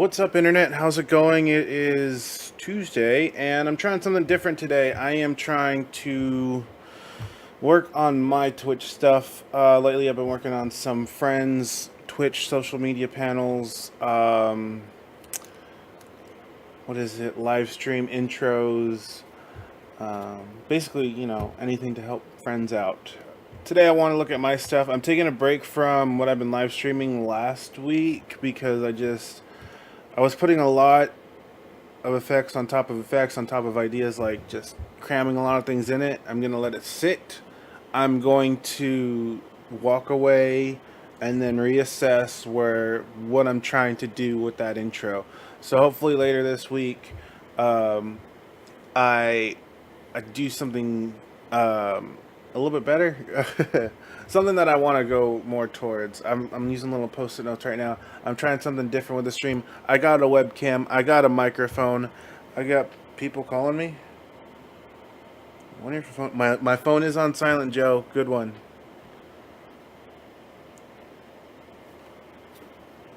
What's up, Internet? How's it going? It is Tuesday, and I'm trying something different today. I am trying to work on my Twitch stuff. Lately, I've been working on some friends' Twitch social media panels. What is it? Live stream intros. Basically, anything to help friends out. Today, I want to look at my stuff. I'm taking a break from what I've been live streaming last week because I was putting a lot of effects on top of effects on top of ideas, like just cramming a lot of things in it. I'm going to let it sit. I'm going to walk away and then reassess what I'm trying to do with that intro. So hopefully later this week, um, I I do something a little bit better. Something that I want to go more towards. I'm using little post-it notes right now. I'm trying something different with the stream. I got a webcam. I got a microphone. I got people calling me. I wonder if your phone, my phone is on silent, Joe. Good one.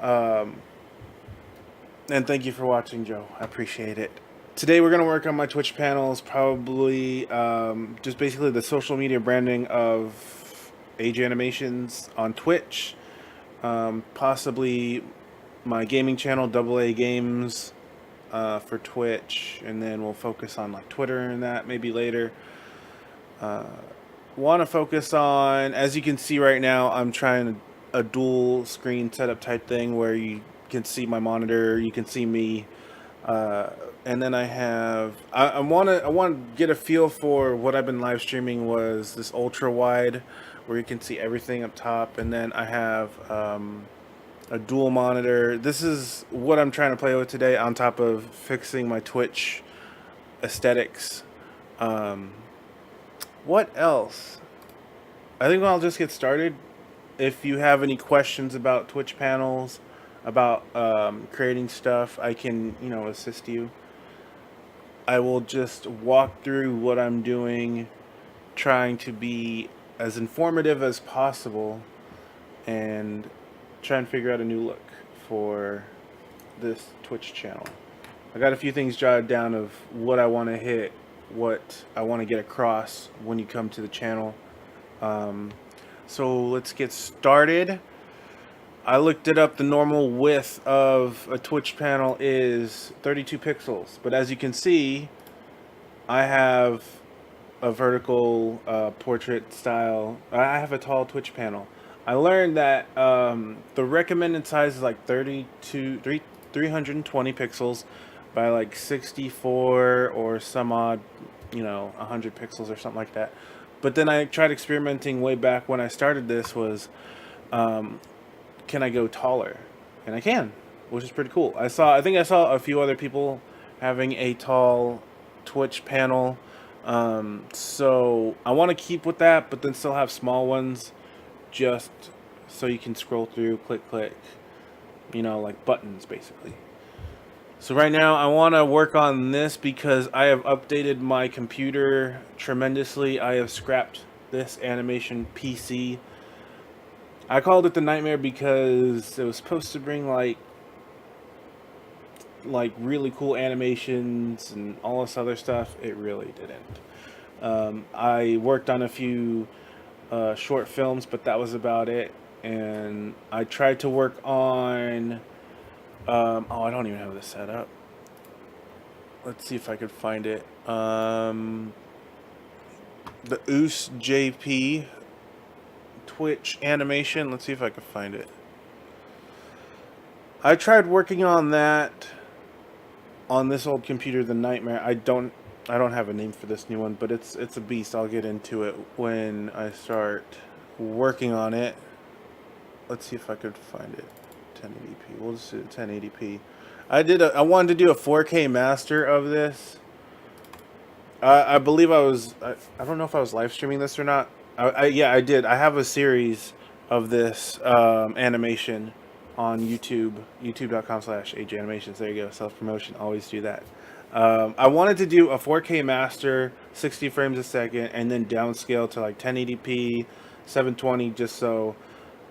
Um, and thank you for watching, Joe. I appreciate it. Today we're going to work on my Twitch panels, probably just basically the social media branding of Age Animations on Twitch, possibly my gaming channel, Double A Games, for Twitch, and then we'll focus on like Twitter and that maybe later. Uh, Want to focus on, as you can see right now, I'm trying a dual screen setup type thing where you can see my monitor, you can see me, uh, and then I want to get a feel for what I've been live streaming was this ultra wide, where you can see everything up top, and then I have a dual monitor. This is what I'm trying to play with today, on top of fixing my Twitch aesthetics. Um, what else? I think I'll just get started. If you have any questions about Twitch panels, about creating stuff, I can, assist you. I will just walk through what I'm doing, trying to be as informative as possible and try and figure out a new look for this Twitch channel. I got a few things jotted down of what I want to hit, what I want to get across when you come to the channel. Um, so let's get started. I looked it up. The normal width of a Twitch panel is 32 pixels, but as you can see, I have a vertical portrait style. I have a tall Twitch panel. I learned that the recommended size is like 320 pixels by like 64 or some odd, 100 pixels or something like that. But then I tried experimenting way back when I started this was, um, can I go taller? And I can, which is pretty cool. I think I saw a few other people having a tall Twitch panel. So I want to keep with that, but then still have small ones, just so you can scroll through, click, click, like buttons basically. So right now I want to work on this because I have updated my computer tremendously. I have scrapped this animation PC. I called it the Nightmare because it was supposed to bring like really cool animations and all this other stuff. It really didn't. I worked on a few short films, but that was about it. And I tried to work on. Oh, I don't even have this set up. Let's see if I could find it. The Oos JP Twitch animation. Let's see if I can find it. I tried working on that on this old computer, the Nightmare. I don't have a name for this new one, but it's a beast. I'll get into it when I start working on it. Let's see if I could find it. 1080p. We'll just do 1080p. I wanted to do a 4K master of this. I believe I don't know if I was live streaming this or not. Yeah, I did. I have a series of this animation on YouTube, youtube.com/ageanimations. There you go, self-promotion, always do that. I wanted to do a 4K master, 60 frames a second, and then downscale to like 1080p, 720, just so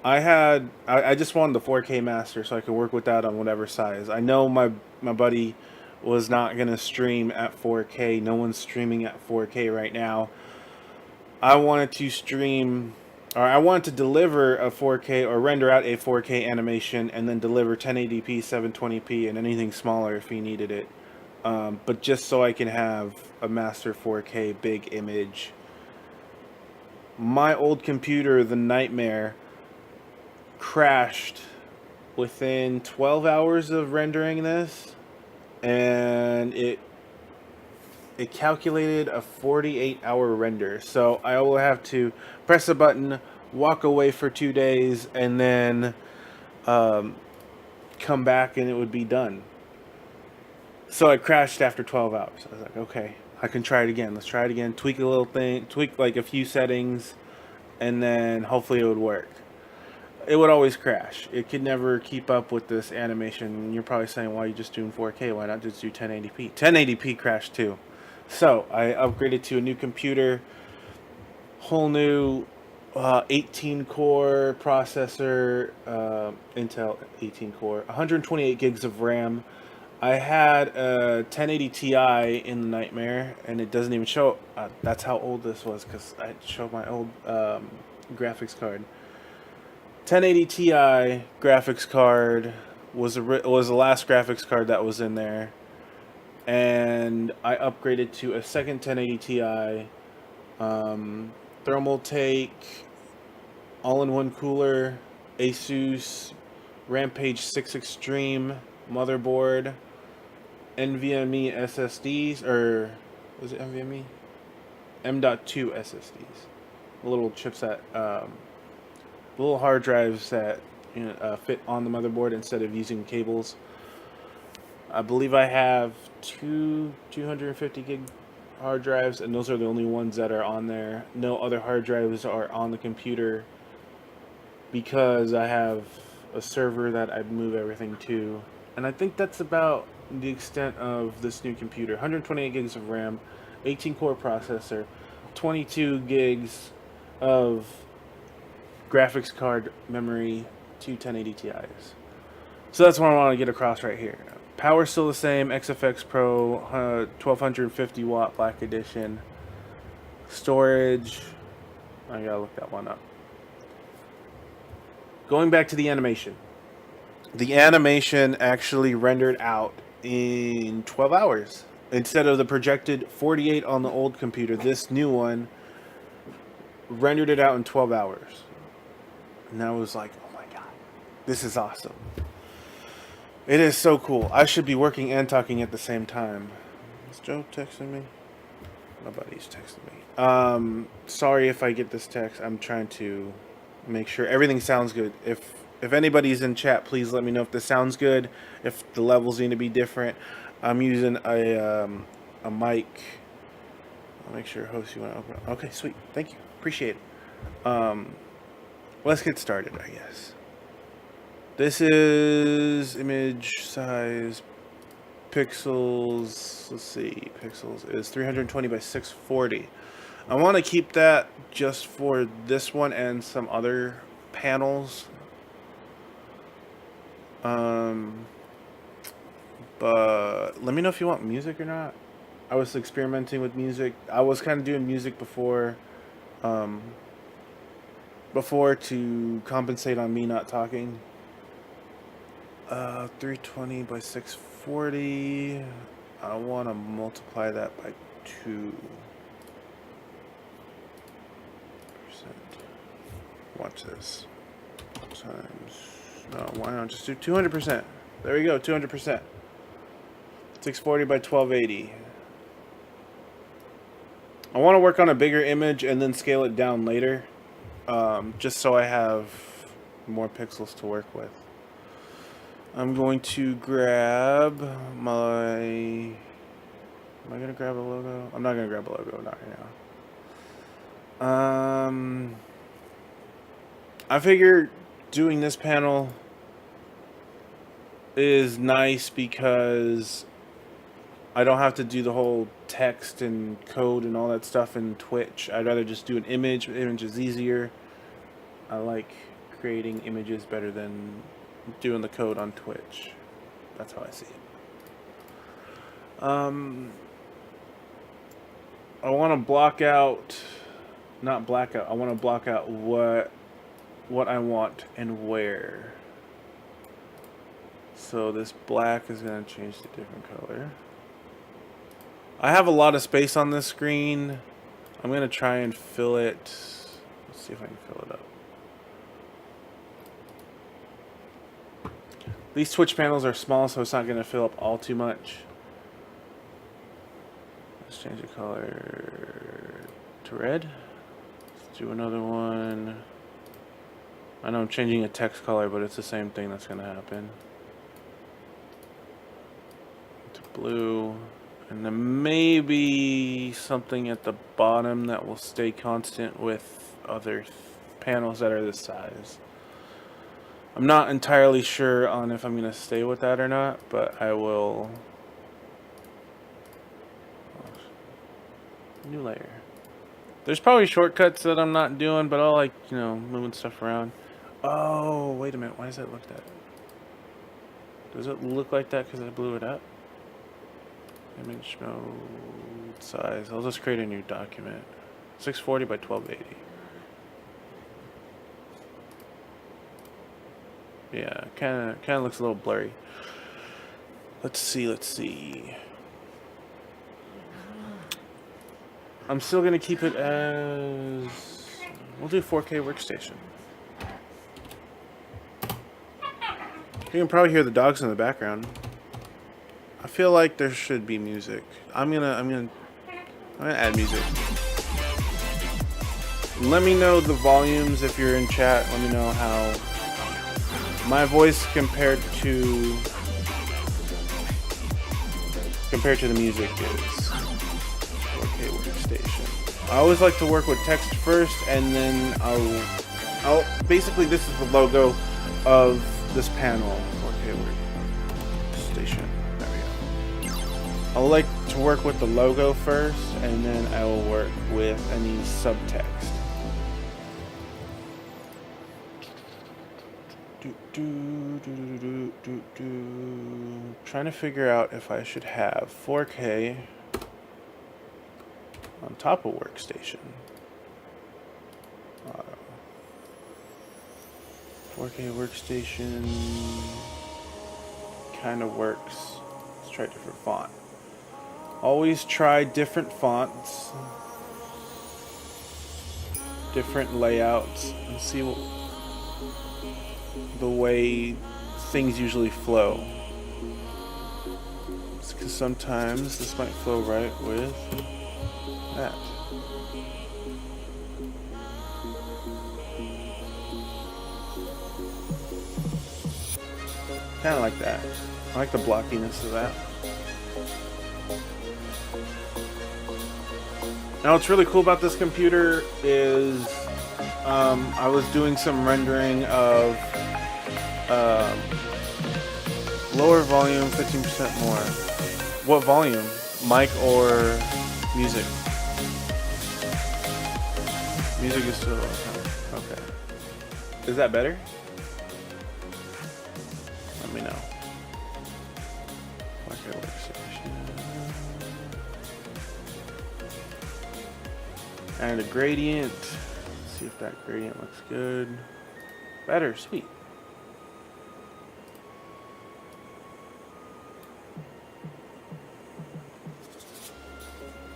I just wanted the 4K master so I could work with that on whatever size. I know my buddy was not gonna stream at 4K. No one's streaming at 4K right now. I wanted to stream, or I wanted to deliver a 4K or render out a 4K animation and then deliver 1080p, 720p, and anything smaller if he needed it. But just so I can have a master 4K big image. My old computer, the Nightmare, crashed within 12 hours of rendering this, and it calculated a 48-hour render. So I will have to press a button, walk away for 2 days, and then come back and it would be done. So it crashed after 12 hours. I was like, okay, I can try it again. Let's try it again. Tweak a little thing, tweak like a few settings, and then hopefully it would work. It would always crash. It could never keep up with this animation. You're probably saying, why are you just doing 4K? Why not just do 1080p? 1080p crashed too. So I upgraded to a new computer, whole new 18 core processor, Intel 18 core, 128 gigs of RAM. I had a 1080 Ti in the Nightmare, and it doesn't even show. That's how old this was, because I showed my old graphics card. 1080 Ti graphics card was the last graphics card that was in there, and I upgraded to a second 1080 Ti, thermal take, all-in-one cooler, Asus Rampage 6 Extreme motherboard, NVMe SSDs, or was it NVMe? M.2 SSDs, little chipset, little hard drives that fit on the motherboard instead of using cables. I believe I have two 250 gig hard drives, and those are the only ones that are on there. No other hard drives are on the computer because I have a server that I move everything to. And I think that's about the extent of this new computer. 128 gigs of RAM, 18 core processor, 22 gigs of graphics card memory, two 1080 Ti's. So that's what I want to get across right here. Power's still the same, XFX Pro, 1250 watt Black Edition. Storage, I gotta look that one up. Going back to the animation. The animation actually rendered out in 12 hours. Instead of the projected 48 on the old computer, this new one rendered it out in 12 hours. And I was like, oh my god, this is awesome. It is so cool. I should be working and talking at the same time. Is Joe texting me? Nobody's texting me. Sorry if I get this text. I'm trying to make sure everything sounds good. If anybody's in chat, please let me know if this sounds good. If the levels need to be different. I'm using a mic. I'll make sure host you want to open it. Okay, sweet. Thank you. Appreciate it. Let's get started, I guess. This is image size pixels. Let's see, pixels is 320 by 640. I want to keep that just for this one and some other panels. But let me know if you want music or not. I was experimenting with music. I was kind of doing music before to compensate on me not talking. 320 by 640. I want to multiply that by 2%. Watch this. Times. No, why not just do 200%? There we go, 200%. 640 by 1280. I want to work on a bigger image and then scale it down later. Just so I have more pixels to work with. I'm going to grab my... Am I going to grab a logo? I'm not going to grab a logo, not right now. I figure doing this panel is nice because I don't have to do the whole text and code and all that stuff in Twitch. I'd rather just do an image. Image is easier. I like creating images better than doing the code on Twitch. That's how I see it. I want to block out, not black out. I want to block out what I want and where. So this black is going to change to a different color. I have a lot of space on this screen. I'm going to try and fill it. Let's see if I can fill it up. These Twitch panels are small, so it's not going to fill up all too much. Let's change the color to red. Let's do another one. I know I'm changing a text color, but it's the same thing that's going to happen. To blue. And then maybe something at the bottom that will stay constant with other panels that are this size. I'm not entirely sure on if I'm going to stay with that or not, but I will. New layer. There's probably shortcuts that I'm not doing, but I'll like, you know, moving stuff around. Oh, wait a minute. Why does that look that? Does it look like that because I blew it up? Image mode size. I'll just create a new document. 640 by 1280. Yeah, kind of looks a little blurry. Let's see. I'm still gonna keep it as, we'll do 4K workstation. You can probably hear the dogs in the background. I feel like there should be music. I'm gonna add music. Let me know the volumes if you're in chat. Let me know how my voice compared to the music is. Okay, workstation. I always like to work with text first, and then I'll basically, this is the logo of this panel. Okay, workstation. I would like to work with the logo first, and then I will work with any subtext. Trying to figure out if I should have 4K on top of workstation. 4K workstation kind of works. Let's try a different font. Always try different fonts, different layouts, and see the way things usually flow. Because sometimes this might flow right with that. Kind of like that. I like the blockiness of that. Now what's really cool about this computer is I was doing some rendering of lower volume, 15% more. What volume? Mic or music? Music is still okay. Is that better? Let me know. Okay, workstation. And a gradient. Let's see if that gradient looks good. Better, sweet.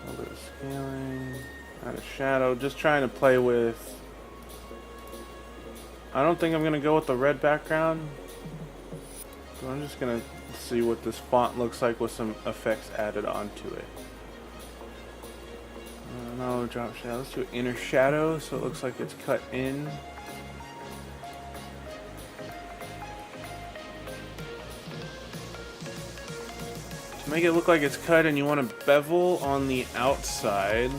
A little bit of scaling. Add a shadow. Just trying to play with. I don't think I'm gonna go with the red background. So I'm just gonna see what this font looks like with some effects added onto it. No, drop shadow. Let's do inner shadow so it looks like it's cut in. To make it look like it's cut and you want a bevel on the outside.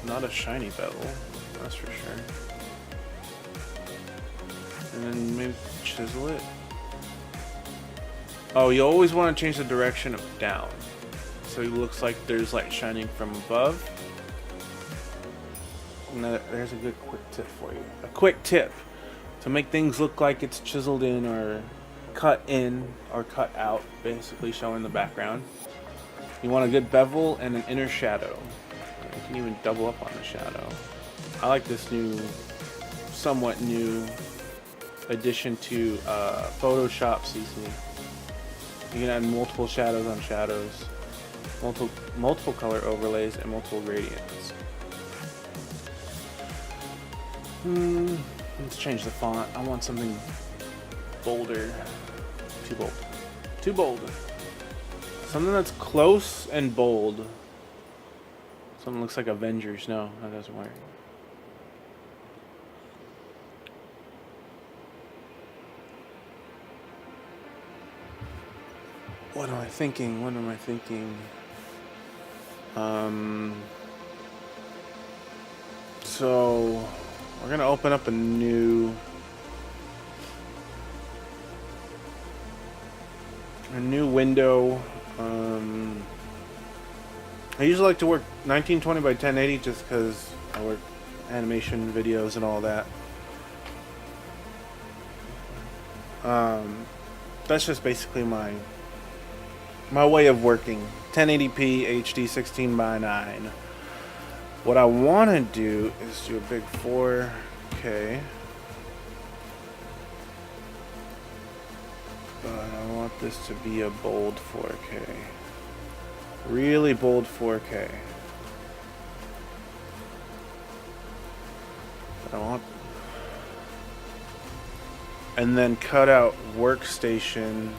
Not a shiny bevel, that's for sure. And then maybe chisel it. Oh, you always want to change the direction of down. So it looks like there's light shining from above. There's a good quick tip for you. A quick tip to make things look like it's chiseled in or cut in or cut out, basically showing the background. You want a good bevel and an inner shadow. You can even double up on the shadow. I like this somewhat new addition to Photoshop CC. You can add multiple shadows on shadows, multiple color overlays, and multiple gradients. Let's change the font. I want something bolder. Too bold. Too bold. Something that's close and bold. Something looks like Avengers. No, that doesn't work. What am I thinking? What am I thinking? So we're gonna open up a new window. I usually like to work 1920 by 1080 just because I work animation videos and all that. That's just basically my way of working. 1080p HD 16 by 9. What I want to do is do a big 4K. But I want this to be a bold 4K. Really bold 4K. But I want... And then cut out workstation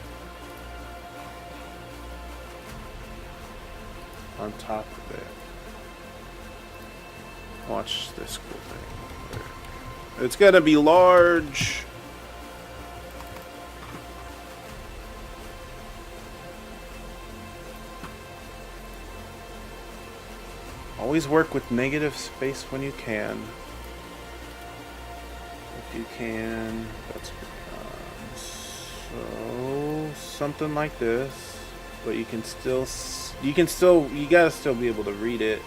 on top of it. Watch this cool thing. It's gotta be large. Always work with negative space when you can. If you can, that's good. So something like this, but you can still, you gotta still be able to read it.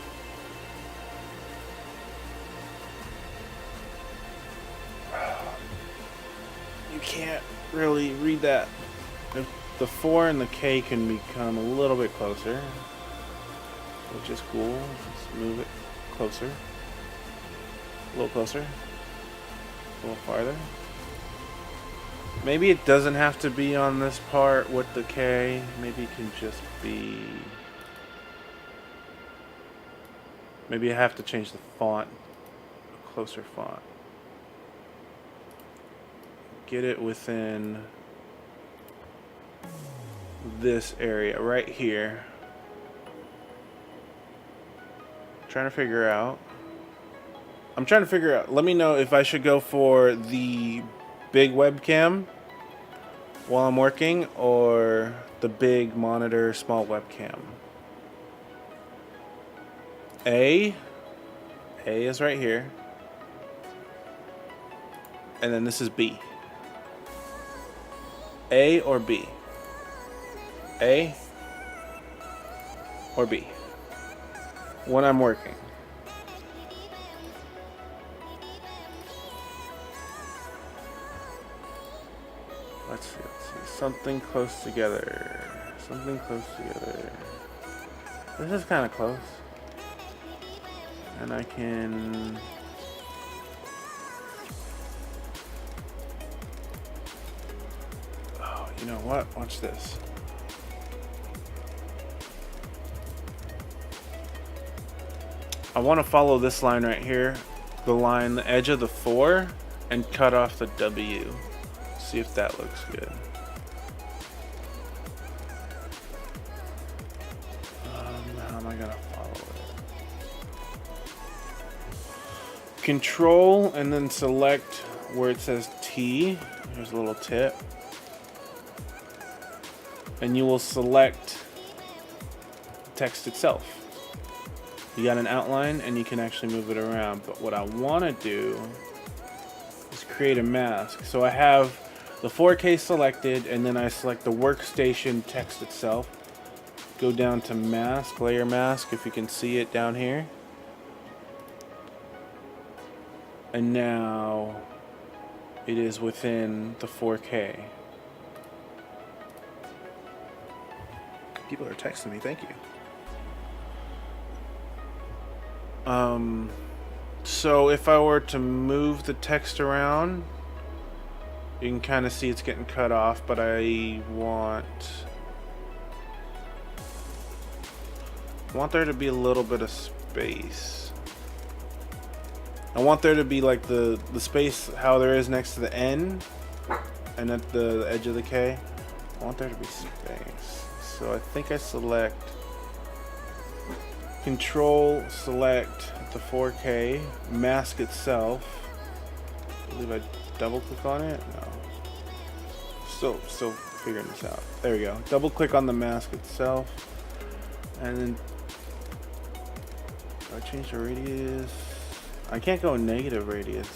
You can't really read that. The 4 and the K can become a little bit closer, which is cool. Let's move it closer. A little closer. A little farther. Maybe it doesn't have to be on this part with the K. Maybe it can just be... Maybe I have to change the font. A closer font. Get it within this area right here. I'm trying to figure out. Let me know if I should go for the big webcam while I'm working or the big monitor, small webcam. A is right here. And then this is B. A or B? A or B? When I'm working. Let's see. Something close together. This is kind of close. And I can... Oh, you know what? Watch this. I want to follow this line right here. The edge of the 4, and cut off the W. See if that looks good. How am I gonna follow it? Control and then select where it says T. Here's a little tip. And you will select text itself. You got an outline and you can actually move it around. But what I want to do is create a mask. So I have the 4K selected, and then I select the workstation text itself. Go down to mask, layer mask, if you can see it down here. And now it is within the 4K. People are texting me, thank you. So if I were to move the text around, you can kind of see it's getting cut off, but I want there to be a little bit of space. I want there to be like the space how there is next to the N and at the edge of the K. I want there to be space. So I think I select Control, select the 4K, mask itself. I believe I double click on it. No. Still figuring this out. There we go. Double click on the mask itself, and then I change the radius. I can't go negative radius.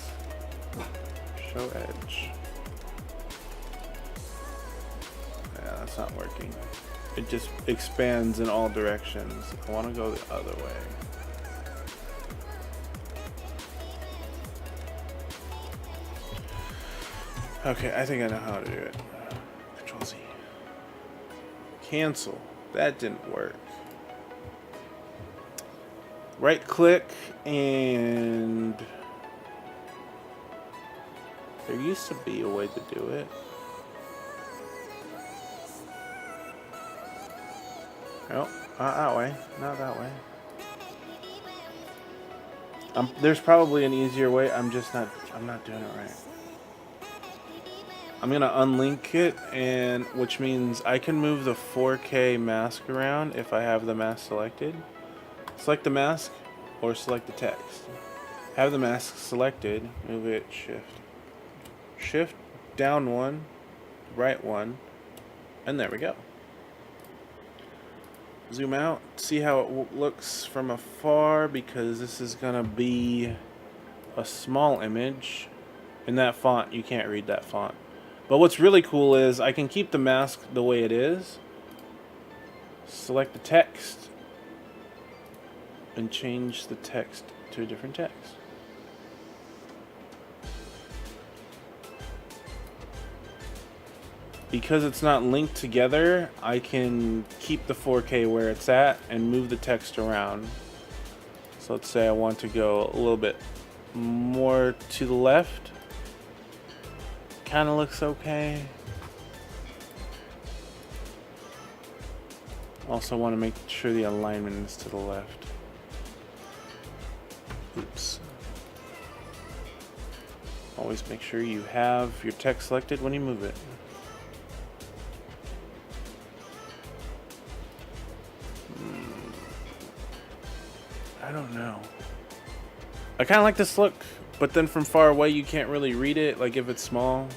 Show edge. Yeah, that's not working. It just expands in all directions. I want to go the other way. Okay, I think I know how to do it. Control Z. Cancel. That didn't work. Right click, and there used to be a way to do it. No, not that way. Not that way. There's probably an easier way. I'm not doing it right. I'm gonna unlink it, and which means I can move the 4K mask around if I have the mask selected. Select the mask or select the text. Have the mask selected, move it, shift down one, right one, and there we go. Zoom out, see how it looks from afar, because this is gonna be a small image. In that font, you can't read that font. But what's really cool is I can keep the mask the way it is, select the text, and change the text to a different text. Because it's not linked together, I can keep the 4K where it's at and move the text around. So let's say I want to go a little bit more to the left. Kind of looks okay. Also want to make sure the alignment is to the left. Oops. Always make sure you have your text selected when you move it. I don't know. I kind of like this look, but then from far away you can't really read it, like if it's small.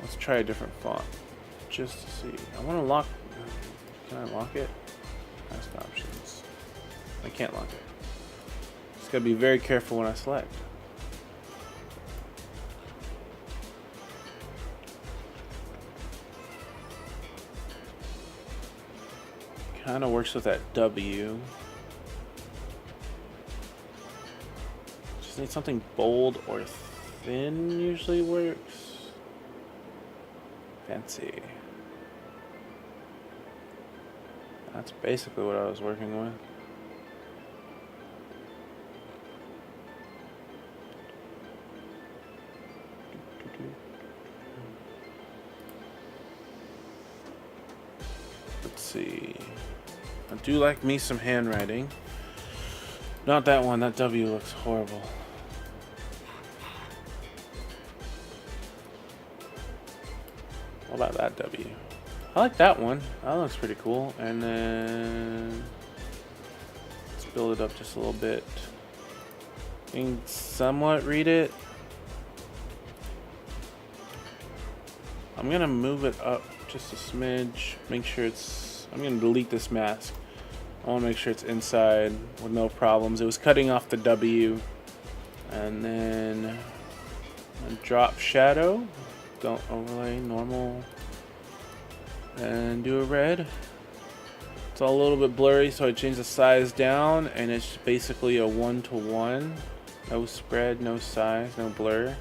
Let's try a different font, just to see. I want to lock. Can I lock it? Mask options. I can't lock it. Just gotta be very careful when I select. Kind of works with that W. Just need something bold or thin usually works. Fancy. That's basically what I was working with. Let's see. I do like me some handwriting. Not that one, that W looks horrible. What about that W? I like that one. That looks pretty cool. And then let's build it up just a little bit. You can somewhat read it. I'm gonna move it up just a smidge. Make sure it's. I'm gonna delete this mask. I want to make sure it's inside with no problems. It was cutting off the W, and then drop shadow. Don't overlay, normal, and do a red. It's all a little bit blurry, so I changed the size down, and it's basically a 1-to-1. No spread, no size, no blur.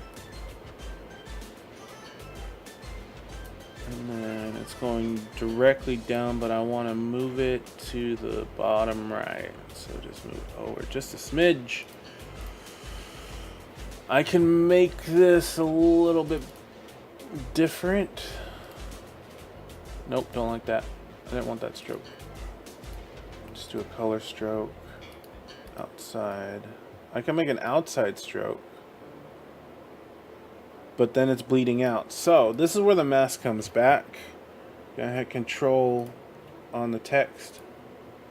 And then it's going directly down, but I want to move it to the bottom right. So just move it over just a smidge. I can make this a little bit different. Nope, don't like that. I didn't want that stroke. Just do a color stroke. Outside. I can make an outside stroke. But then it's bleeding out. So this is where the mask comes back. Gonna hit Control on the text.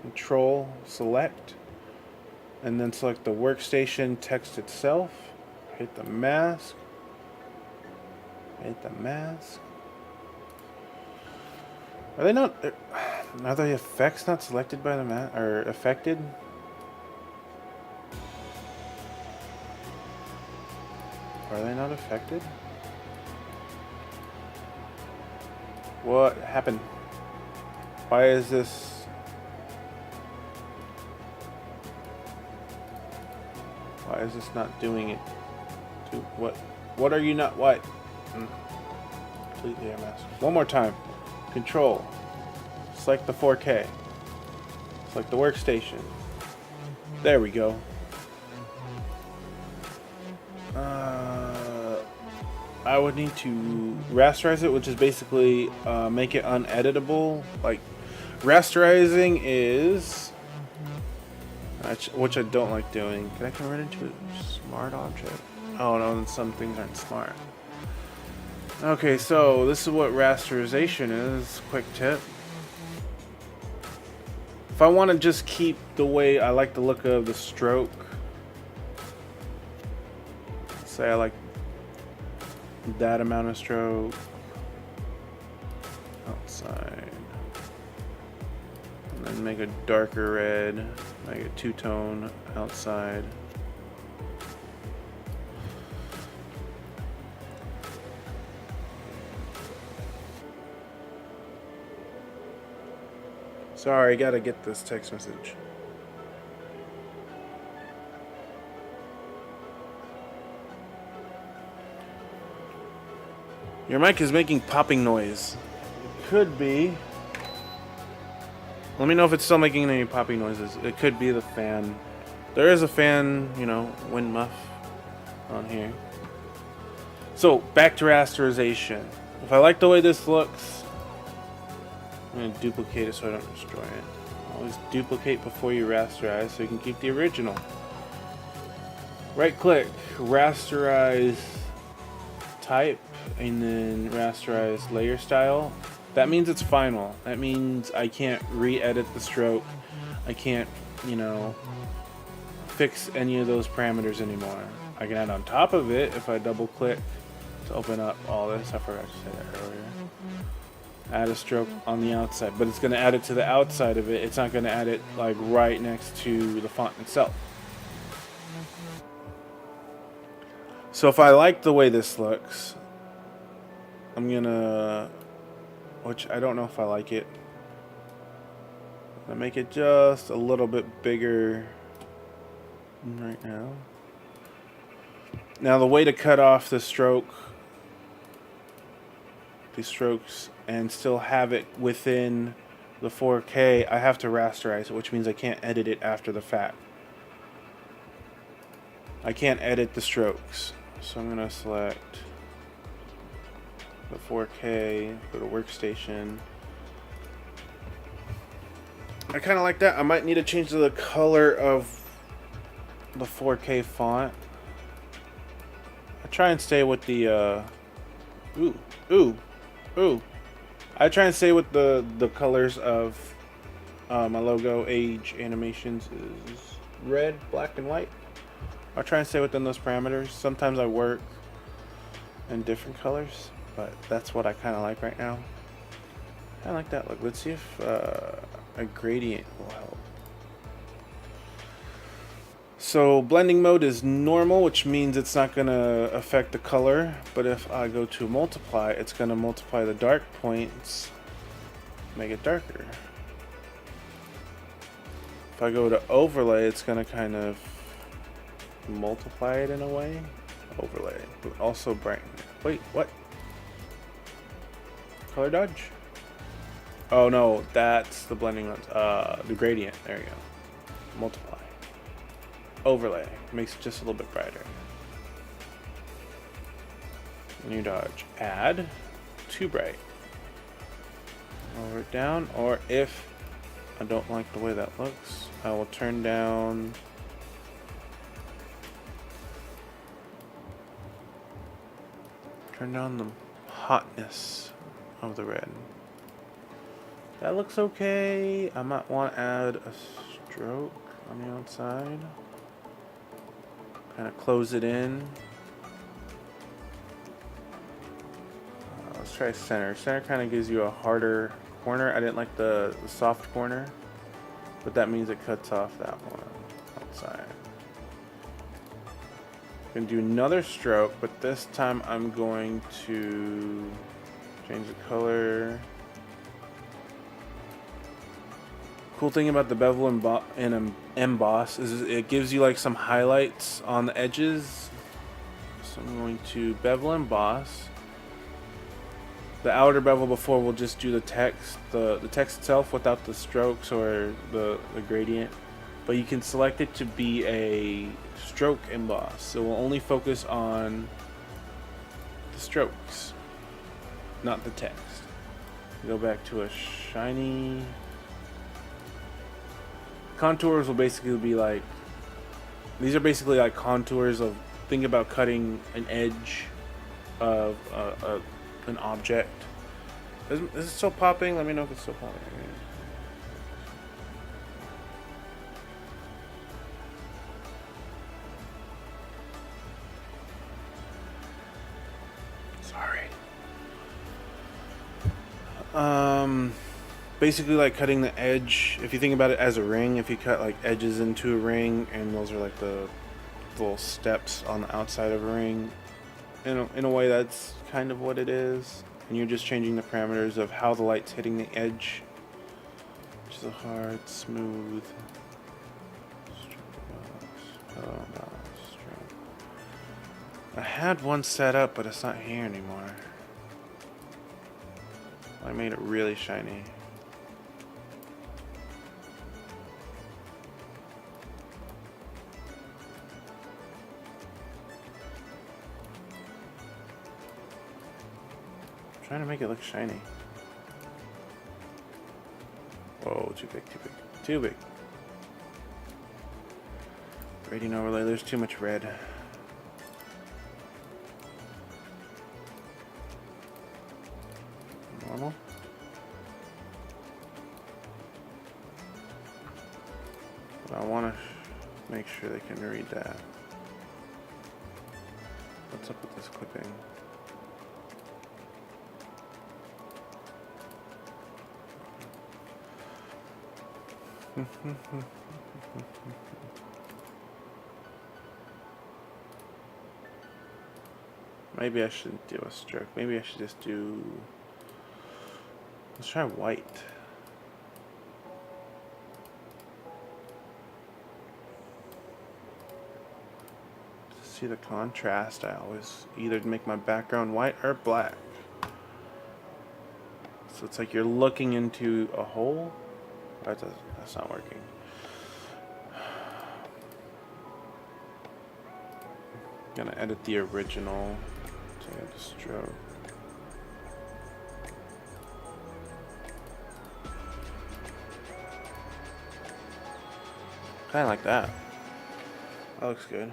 Control, select. And then select the workstation text itself. Hit the mask. Hit the mask. Are they not? Are the effects not selected by the mask or affected? Are they not affected? What happened? Why is this? Why is this not doing it? To what? What are you not? What? Completely unmasked. One more time. Control. Select the 4K. Select the workstation. There we go. I would need to rasterize it, which is basically make it uneditable. Like, rasterizing is, which I don't like doing. Can I convert it into a smart object? Oh no, then some things aren't smart. Okay, so this is what rasterization is. Quick tip. If I want to just keep the way I like the look of the stroke, say I like that amount of stroke outside, and then make a darker red, make it two-tone outside. Sorry, gotta get this text message. Your mic is making popping noise. It could be. Let me know if it's still making any popping noises. It could be the fan. There is a fan, you know, wind muff on here. So, back to rasterization. If I like the way this looks, I'm going to duplicate it so I don't destroy it. Always duplicate before you rasterize so you can keep the original. Right click, rasterize type, and then rasterize layer style. That means it's final. That means I can't re-edit the stroke. I can't, you know, fix any of those parameters anymore. I can add on top of it if I double click to open up all this. I forgot to say that earlier. Add a stroke on the outside, but it's going to add it to the outside of it. It's not going to add it like right next to the font itself. So if I like the way this looks, I'm gonna, which I don't know if I like it, I'm gonna make it just a little bit bigger right now. Now the way to cut off the stroke, these strokes, and still have it within the 4K, I have to rasterize it, which means I can't edit it after the fact. I can't edit the strokes. So I'm going to select the 4K, go to workstation. I kind of like that. I might need to change the color of the 4K font. I try and stay with the, I try and stay with the colors of my logo. Age Animations is red, black, and white. I'll try and stay within those parameters. Sometimes I work in different colors, but that's what I kind of like right now. I like that look. Let's see if a gradient will help. So blending mode is normal, which means it's not going to affect the color. But if I go to multiply, it's going to multiply the dark points, make it darker. If I go to overlay, it's gonna kind of multiply it in a way. Overlay, but also brighten. Wait, what? Color dodge? Oh no, that's the blending lens. The gradient. There you go. Multiply. Overlay makes it just a little bit brighter. New dodge. Add. Too bright. Lower it down, or if I don't like the way that looks, I will turn down. Turn down the hotness of the red. That looks okay. I might want to add a stroke on the outside. Kind of close it in. Let's try center. Center kind of gives you a harder corner. I didn't like the soft corner, but that means it cuts off that one outside. Gonna do another stroke, but this time I'm going to change the color. Cool thing about the bevel and emboss is it gives you like some highlights on the edges. So I'm going to bevel and emboss. The outer bevel before will just do the text, the text itself without the strokes or the gradient. But you can select it to be a stroke emboss. So we'll only focus on the strokes, not the text. Go back to a shiny. Contours will basically be like, these are basically like contours of, think about cutting an edge of an object. Is it still popping? Let me know if it's still popping. Sorry. Basically like cutting the edge. If you think about it as a ring, if you cut like edges into a ring, and those are like the little steps on the outside of a ring, in a way that's kind of what it is. And you're just changing the parameters of how the light's hitting the edge, which is a hard, smooth. I had one set up, but it's not here anymore. I made it really shiny. I'm trying to make it look shiny. Whoa, too big, too big, too big. Gradient overlay, there's too much red. Normal. But I want to make sure they can read that. What's up with this clipping? Maybe I shouldn't do a stroke. Maybe I should just do... Let's try white. To see the contrast, I always either make my background white or black. So it's like you're looking into a hole. That's not working. I'm gonna edit the original to add the stroke. Kinda like that. That looks good.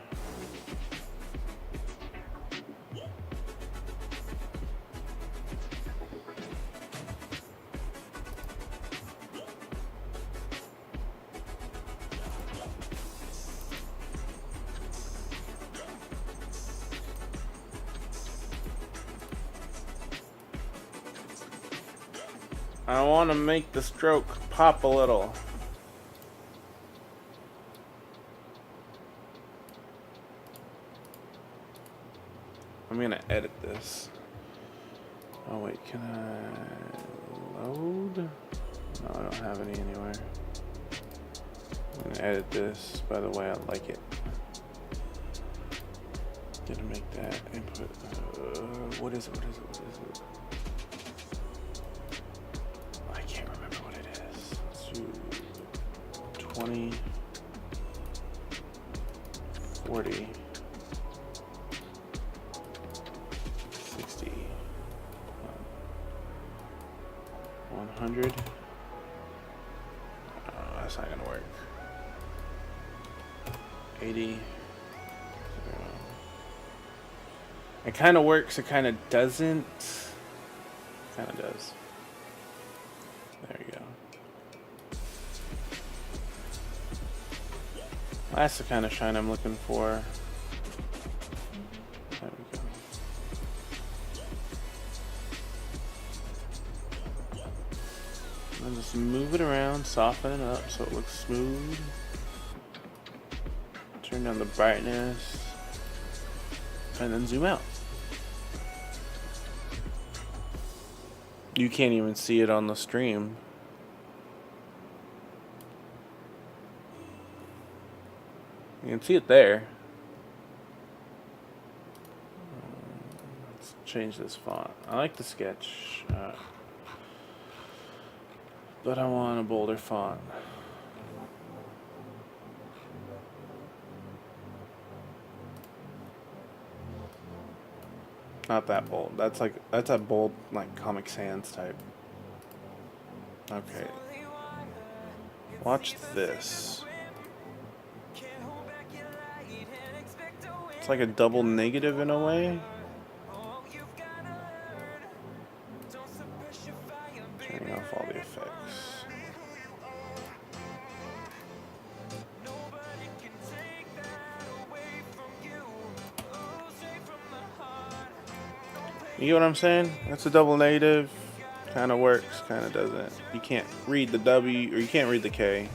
I want to make the stroke pop a little. I'm gonna edit this. Oh wait, can I load? No, I don't have any anywhere. I'm gonna edit this. By the way, I like it. Gonna make that input. What is it? I can't remember what it is. Let's do 20, 40, 60, 100. That's not gonna work. 80. It kind of works, it kind of doesn't. Kind of does. There you go. That's the kind of shine I'm looking for. There we go. And just move it around, soften it up so it looks smooth. Turn down the brightness. And then zoom out. You can't even see it on the stream. You can see it there. Let's change this font. I like the sketch, but I want a bolder font. Not that bold. That's a bold like Comic Sans type. Okay. Watch this. It's like a double negative in a way. Turning off all the effects. You get what I'm saying? That's a double negative. Kind of works, kind of doesn't. You can't read the W, or you can't read the K.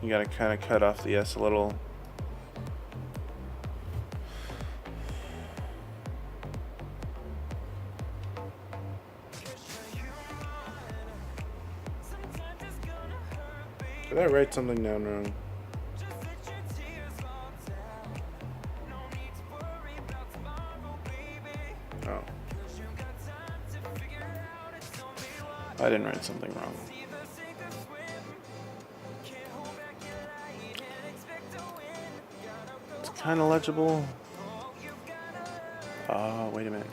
You gotta kind of cut off the S a little. Did I write something down wrong? Oh. I didn't write something wrong. It's kind of legible. Oh, wait a minute.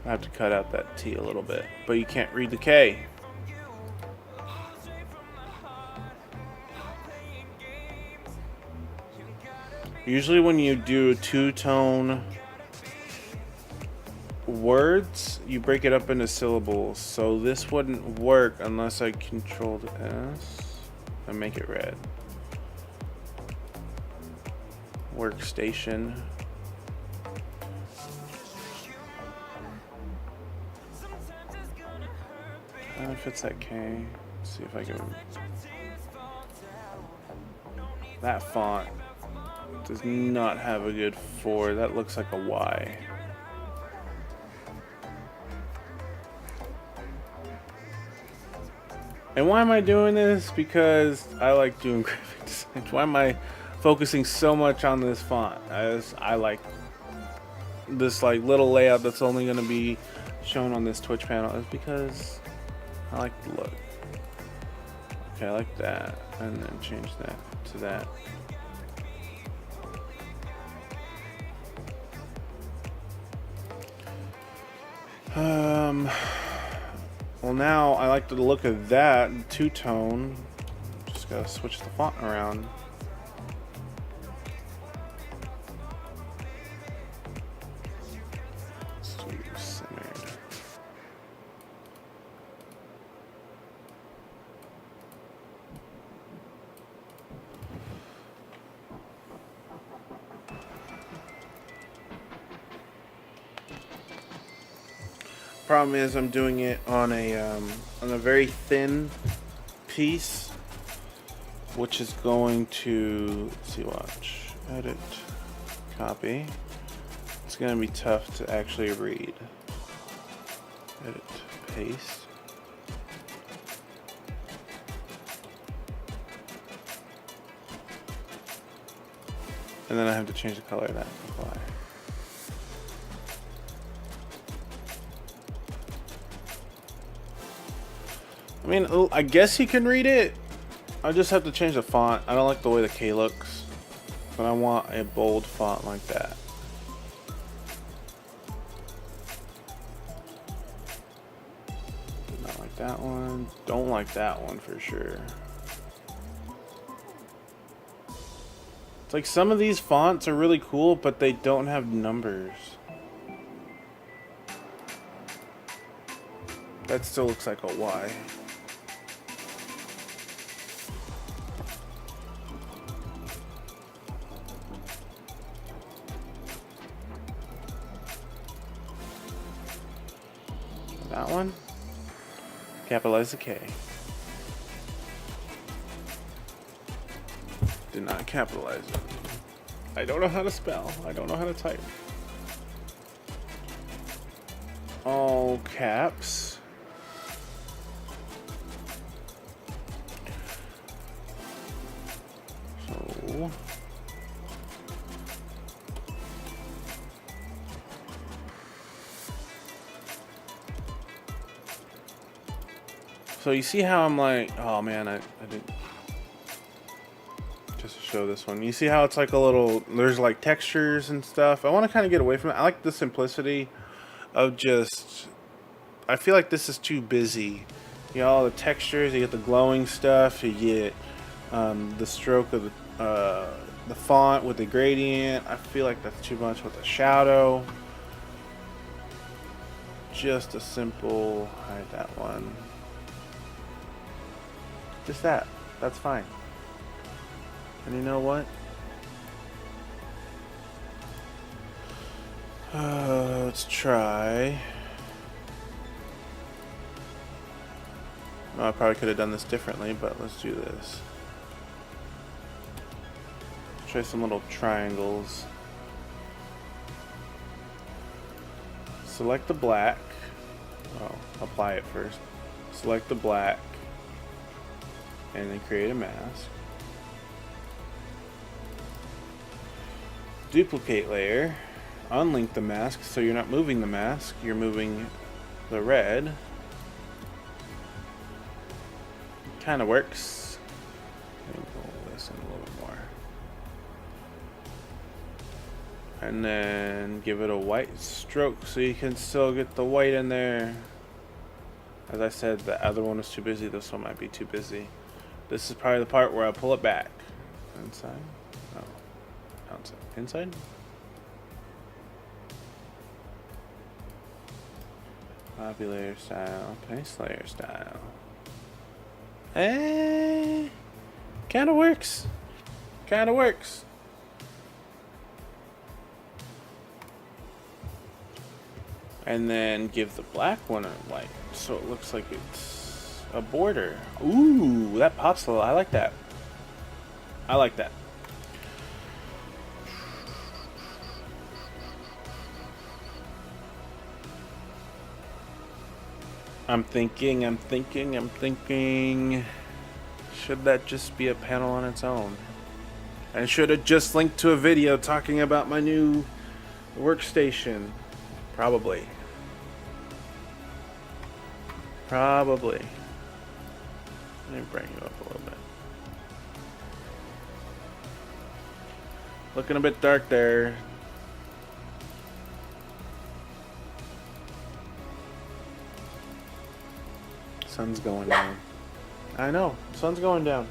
I have to cut out that T a little bit, but you can't read the K. Usually when you do two-tone words, you break it up into syllables. So this wouldn't work unless I controlled S and make it red. Workstation. If it's that K, let's see if I can. That font does not have a good 4. That looks like a Y. And why am I doing this? Because I like doing graphic design. Why am I focusing so much on this font? I like this like little layout that's only going to be shown on this Twitch panel. Is because I like the look. Okay, I like that. And then change that to that. Well, now I like the look of that two-tone. Just gotta switch the font around. Let's do centered. Problem is, I'm doing it on a very thin piece, which is going to, let's see, watch, edit, copy. It's gonna be tough to actually read. Edit, paste. And then I have to change the color of that. Apply. I mean, I guess you can read it. I just have to change the font. I don't like the way the K looks, but I want a bold font like that. Not like that one. Don't like that one for sure. It's like some of these fonts are really cool, but they don't have numbers. That still looks like a Y. That one. Capitalize the K. Did not capitalize it. I don't know how to spell. I don't know how to type. All caps. So you see how I'm like, oh man, I didn't. Just to show this one. You see how it's like a little, there's like textures and stuff. I want to kind of get away from it. I like the simplicity of just, I feel like this is too busy. You get all the textures, you get the glowing stuff, you get the stroke of the font with the gradient. I feel like that's too much with the shadow. Just a simple, hide that one. Just that. That's fine. And you know what? Let's try. Oh, I probably could have done this differently, but let's do this. Try some little triangles. Select the black. Oh, apply it first. Select the black. And then create a mask. Duplicate layer. Unlink the mask so you're not moving the mask, you're moving the red. Kind of works. Let me pull this in a little bit more. And then give it a white stroke so you can still get the white in there. As I said, the other one was too busy. This one might be too busy. This is probably the part where I pull it back. Inside? No. Outside. Inside? Copy layer style. Paste layer style. Kinda works. Kinda works. And then give the black one a white so it looks like it's a border. Ooh, that pops a little. I like that. I like that. I'm thinking. Should that just be a panel on its own? I should have just linked to a video talking about my new workstation. Probably. Let me bring you up a little bit. Looking a bit dark there. Sun's going down. I know, sun's going down.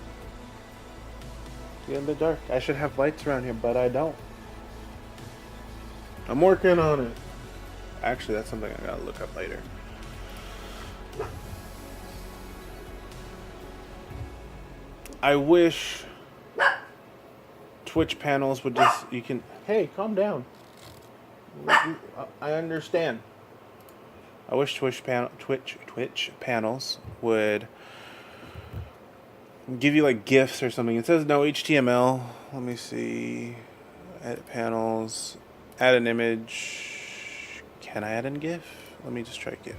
It's getting a bit dark. I should have lights around here, but I don't. I'm working on it. Actually, that's something I gotta look up later. I wish Twitch panels would just, you can, hey, calm down. I understand. I wish Twitch panels would give you like GIFs or something. It says no HTML. Let me see. Edit panels. Add an image. Can I add in GIF? Let me just try GIF.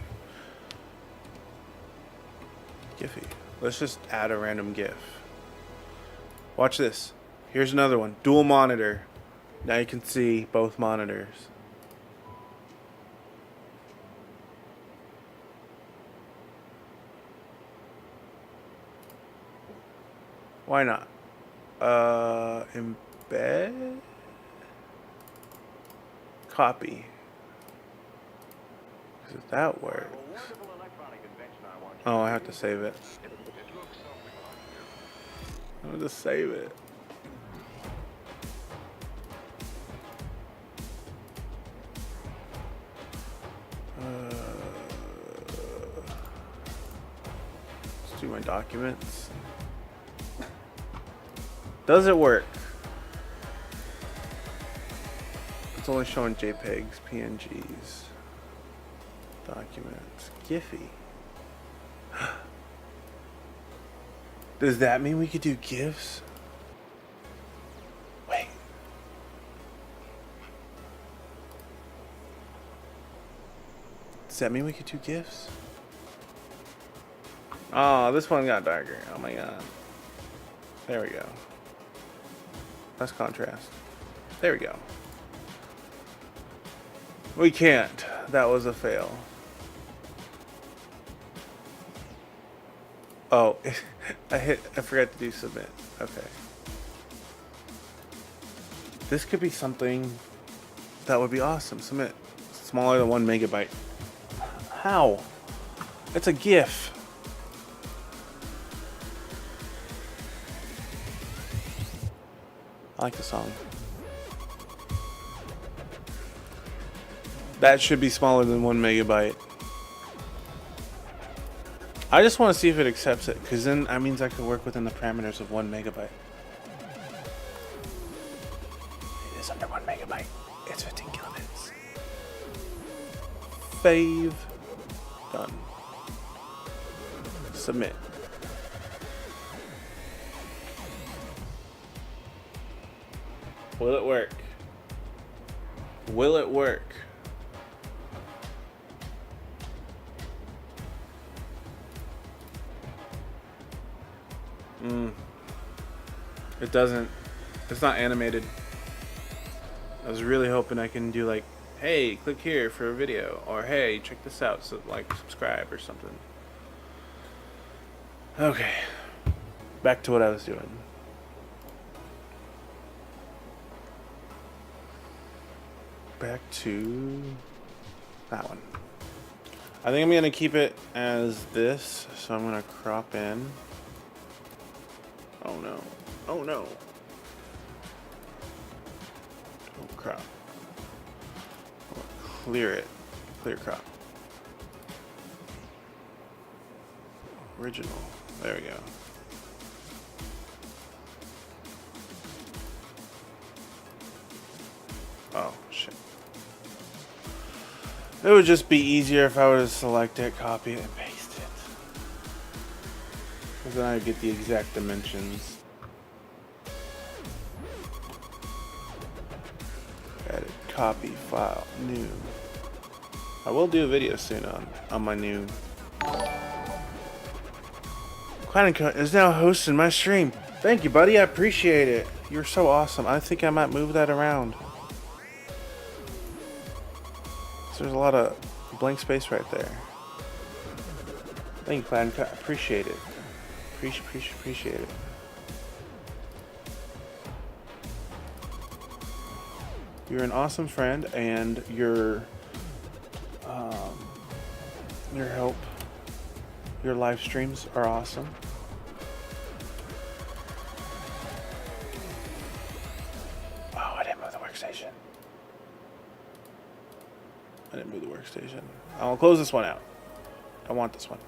Giphy. Let's just add a random GIF. Watch this. Here's another one. Dual monitor. Now you can see both monitors. Why not? Embed. Copy. Because that works. Oh, I have to save it. I'm gonna just save it. Let's do my documents. Does it work? It's only showing JPEGs, PNGs, documents, Giphy. Does that mean we could do GIFs? Wait. Does that mean we could do GIFs? Oh, this one got darker. Oh my god. There we go. Less contrast. There we go. We can't. That was a fail. Oh, I forgot to do submit. Okay. This could be something that would be awesome. Submit. Smaller than 1 megabyte. How? It's a GIF. I like the song. That should be smaller than 1 megabyte. I just want to see if it accepts it, because then that means I could work within the parameters of 1 megabyte. It is under 1 megabyte. It's 15 kilobits. Fave. Done. Submit. Will it work? Will it work? It doesn't. It's not animated. I was really hoping I can do like, hey, click here for a video, or hey, check this out, so like, subscribe or something. Okay, back to what I was doing. Back to that one. I think I'm gonna keep it as this, so I'm gonna crop in. Oh no. Oh no. Don't crop. Clear it. Clear crop. Original. There we go. Oh shit. It would just be easier if I were to select it, copy it, and paste it. Because then I get the exact dimensions. Edit, copy, file, new. I will do a video soon on my new. Quantico is now hosting my stream. Thank you, buddy. I appreciate it. You're so awesome. I think I might move that around. So there's a lot of blank space right there. Thank you, Quantico. I appreciate it. Appreciate it. You're an awesome friend, and your help, your live streams are awesome. Oh, I didn't move the workstation. I'll close this one out. I want this one.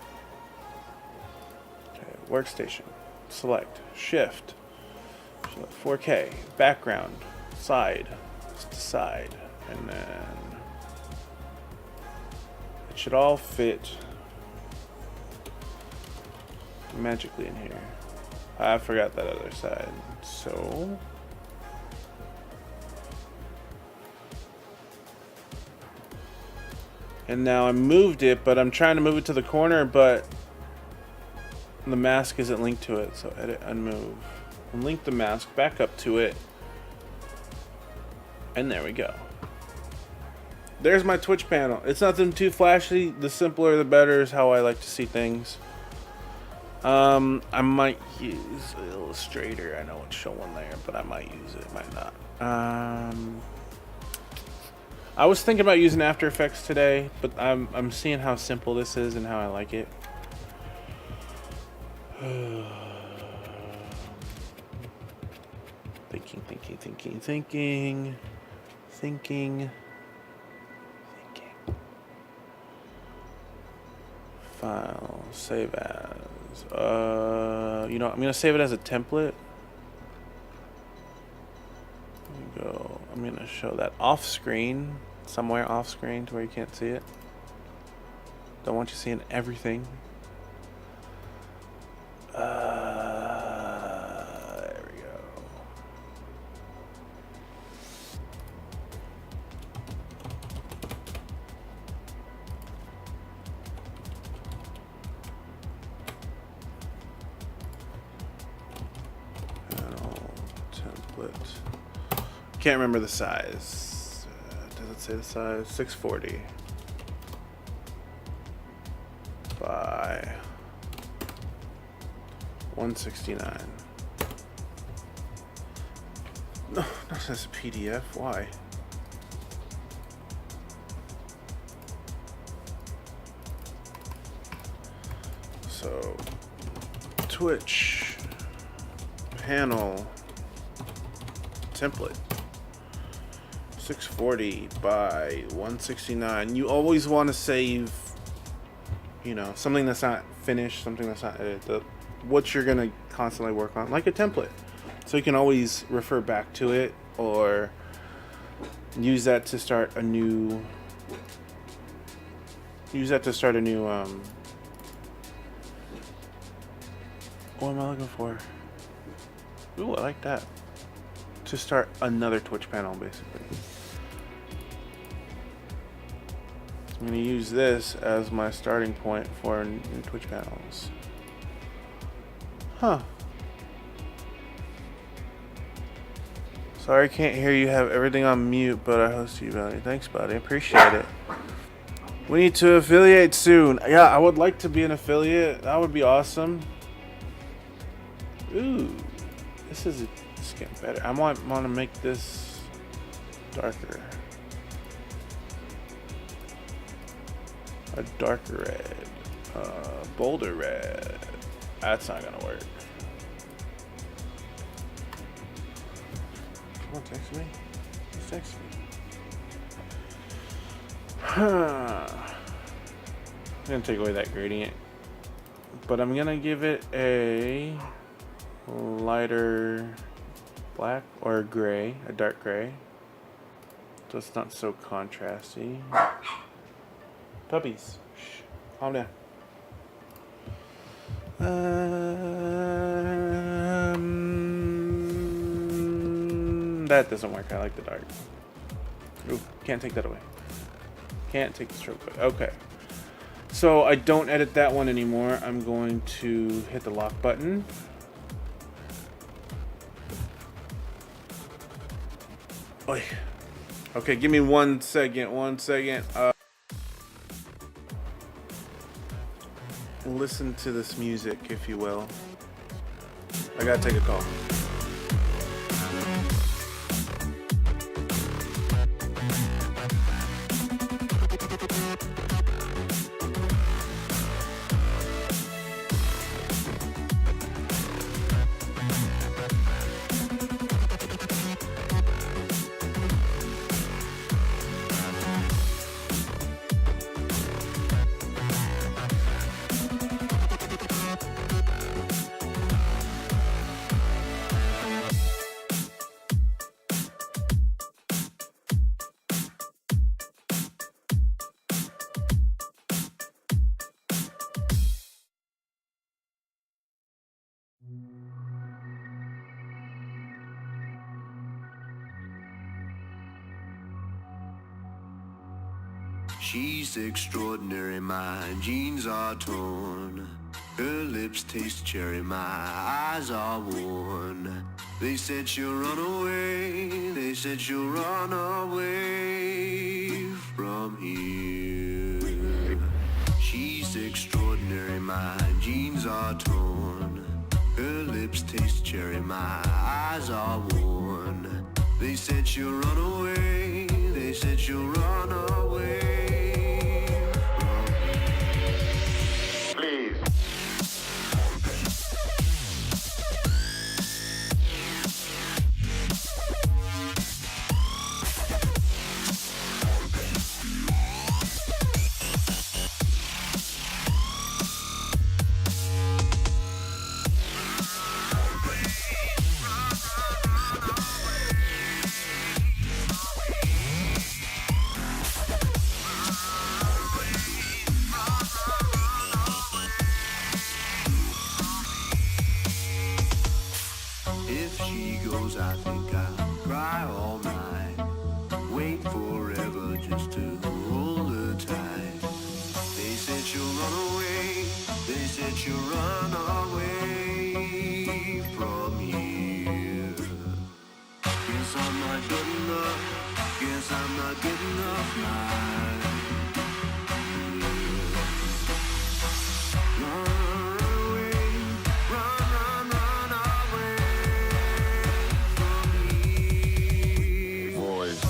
Okay, workstation. Select. Shift. 4K. Background. Side. To side. And then it should all fit magically in here. I forgot that other side. So And now I moved it, but I'm trying to move it to the corner, but the mask isn't linked to it. So edit, unmove. And link the mask back up to it. And there we go. There's my Twitch panel. It's nothing too flashy. The simpler the better is how I like to see things. I might use Illustrator. I know it's showing there, but I might use it, might not. I was thinking about using After Effects today, but I'm seeing how simple this is and how I like it. Thinking. File, save as. You know, I'm gonna save it as a template. There we go. I'm gonna show that off screen, somewhere off screen to where you can't see it. Don't want you seeing everything. There we go. Template. Can't remember the size. Does it say the size? 640 by 169. No, not as a PDF. Why? So, Twitch panel template 640 by 169. You always want to save, you know, something that's not finished, something that's not edited, what you're gonna constantly work on, like a template, so you can always refer back to it or use that to start a new what am I looking for? Ooh, I like that. To start another Twitch panel, basically. I'm going to use this as my starting point for new Twitch panels. Huh. Sorry I can't hear you. Have everything on mute, but I host you, buddy. Thanks, buddy. Appreciate it. We need to affiliate soon. Yeah, I would like to be an affiliate. That would be awesome. Ooh, this is getting better. I want to make this darker. A darker red. Bolder red. That's not gonna work. Come on, text me. Just text me. I'm gonna take away that gradient, but I'm gonna give it a lighter black or gray, a dark gray, so it's not so contrasty. Puppies, shh, calm down. That doesn't work. I like the dark. Ooh, can't take that away. Can't take the stroke away. Okay. So I don't edit that one anymore. I'm going to hit the lock button. Oy. Okay, give me 1 second. 1 second. Listen to this music, if you will. I gotta take a call. She's extraordinary, my jeans are torn. Her lips taste cherry, my eyes are worn. They said she'll run away, they said she'll run away from here. She's extraordinary, my jeans are torn. Her lips taste cherry, my eyes are worn. They said she'll run away, they said she'll run away. Please. If she goes, I think I'll cry all night. Wait forever just to hold her tight. They said she'll run away, they said she'll run away from here. Guess I'm not good enough, guess I'm not good enough, Run away, run away from here. Boys.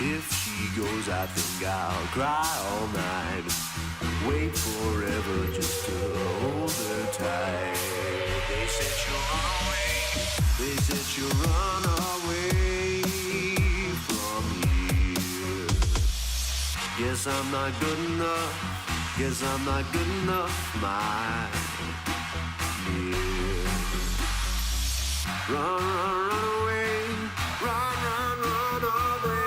If she goes, I think I'll cry all night. Wait forever just to hold her tight. They said she'll run away, they said she'll run away from here. Guess I'm not good enough, guess I'm not good enough, my dear. Run away, run away.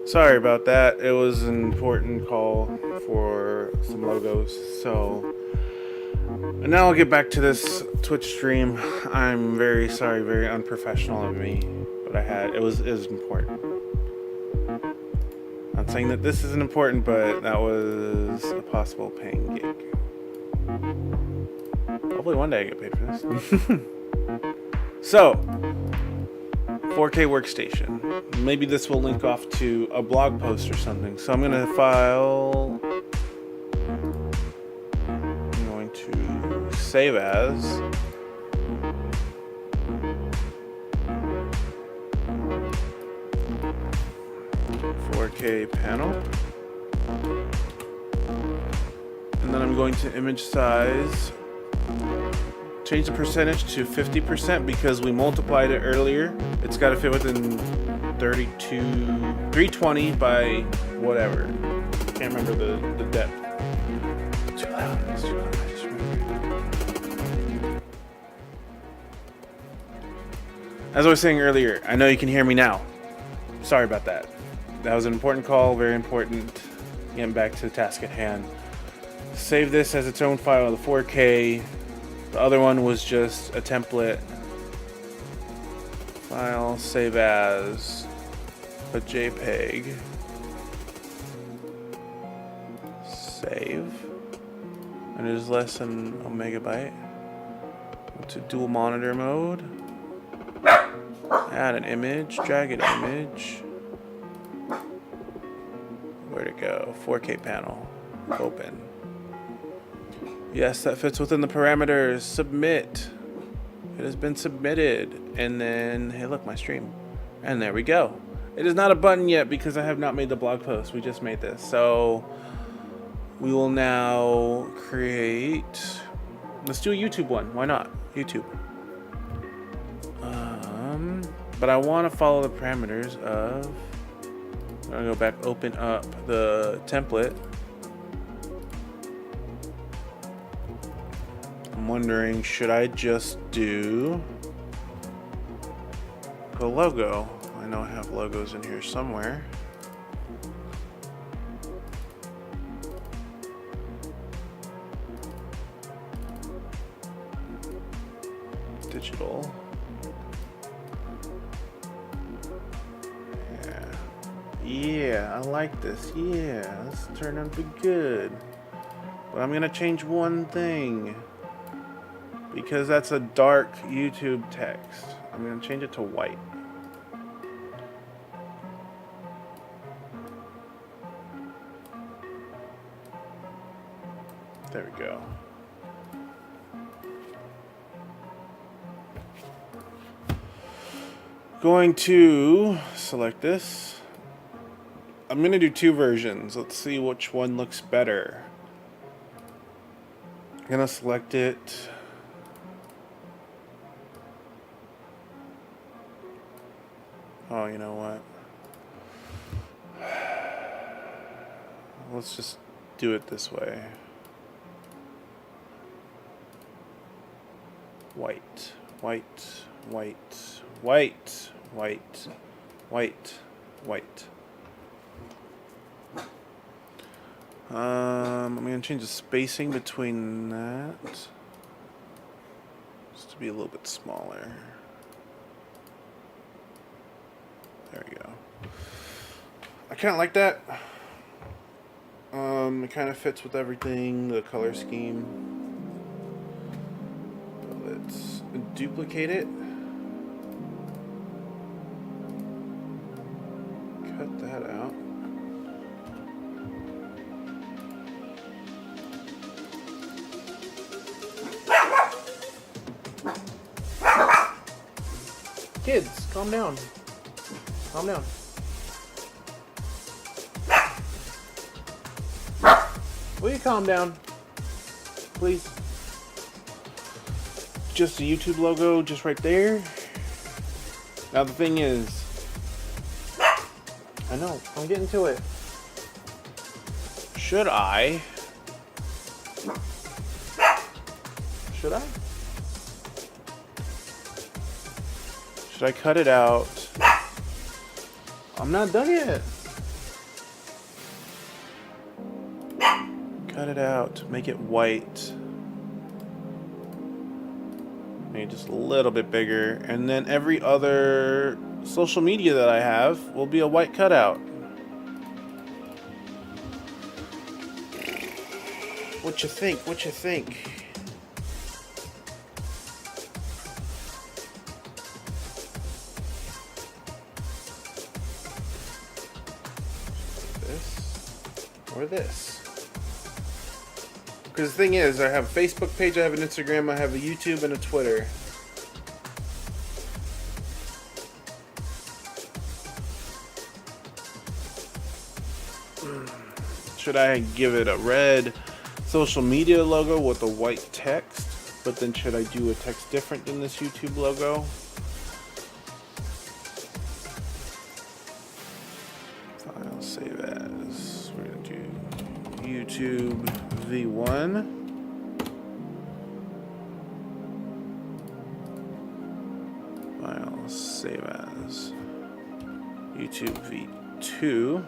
Sorry about that. It was an important call for some logos. So, and now I'll get back to this Twitch stream. I'm very sorry, very unprofessional of me, but it was important. I'm not saying that this isn't important, but that was a possible paying gig. Hopefully one day I get paid for this. So, 4K workstation. Maybe this will link off to a blog post or something. So I'm going to file. I'm going to save as. Panel, and then I'm going to image size, change the percentage to 50% because we multiplied it earlier. It's got to fit within 320 by whatever. Can't remember the depth. It's too loud. It's too loud. I just remembered. As I was saying earlier, I know you can hear me now. Sorry about that. That was an important call, very important. Getting back to the task at hand. Save this as its own file, the 4K. The other one was just a template. File, save as a JPEG. Save. And it is less than a megabyte. Go to dual monitor mode. Add an image, drag an image. Where'd it go? 4K panel. Open. Yes, that fits within the parameters. Submit. It has been submitted. And then, hey, look, my stream. And there we go. It is not a button yet because I have not made the blog post. We just made this. So we will now create. Let's do a YouTube one. Why not? YouTube. But I want to follow the parameters of. I'm gonna go back, open up the template. I'm wondering, should I just do the logo? I know I have logos in here somewhere. Digital. Yeah, I like this. Yeah, this turned out to be good. But I'm gonna change one thing because that's a dark YouTube text. I'm gonna change it to white. There we go. Going to select this. I'm going to do two versions. Let's see which one looks better. I'm going to select it. Oh, you know what? Let's just do it this way. White, white, white, white, white, white, white. I'm going to change the spacing between that just to be a little bit smaller. There we go. I kind of like that. It kind of fits with everything, the color scheme. Let's duplicate it. Cut that out. Kids, calm down. Calm down. Will you calm down? Please. Just a YouTube logo just right there. Now the thing is, I know, I'm getting to it. should I? Should I? Should I cut it out I'm not done yet. Cut it out. Make it white. Maybe just a little bit bigger. And then every other social media that I have will be a white cutout. What you think? What you think? Or this. Because the thing is, I have a Facebook page, I have an Instagram, I have a YouTube, and a Twitter. Should I give it a red social media logo with a white text? But then should I do a text different than this YouTube logo? File, save as. We're going to do YouTube V1. File, save as. YouTube V2.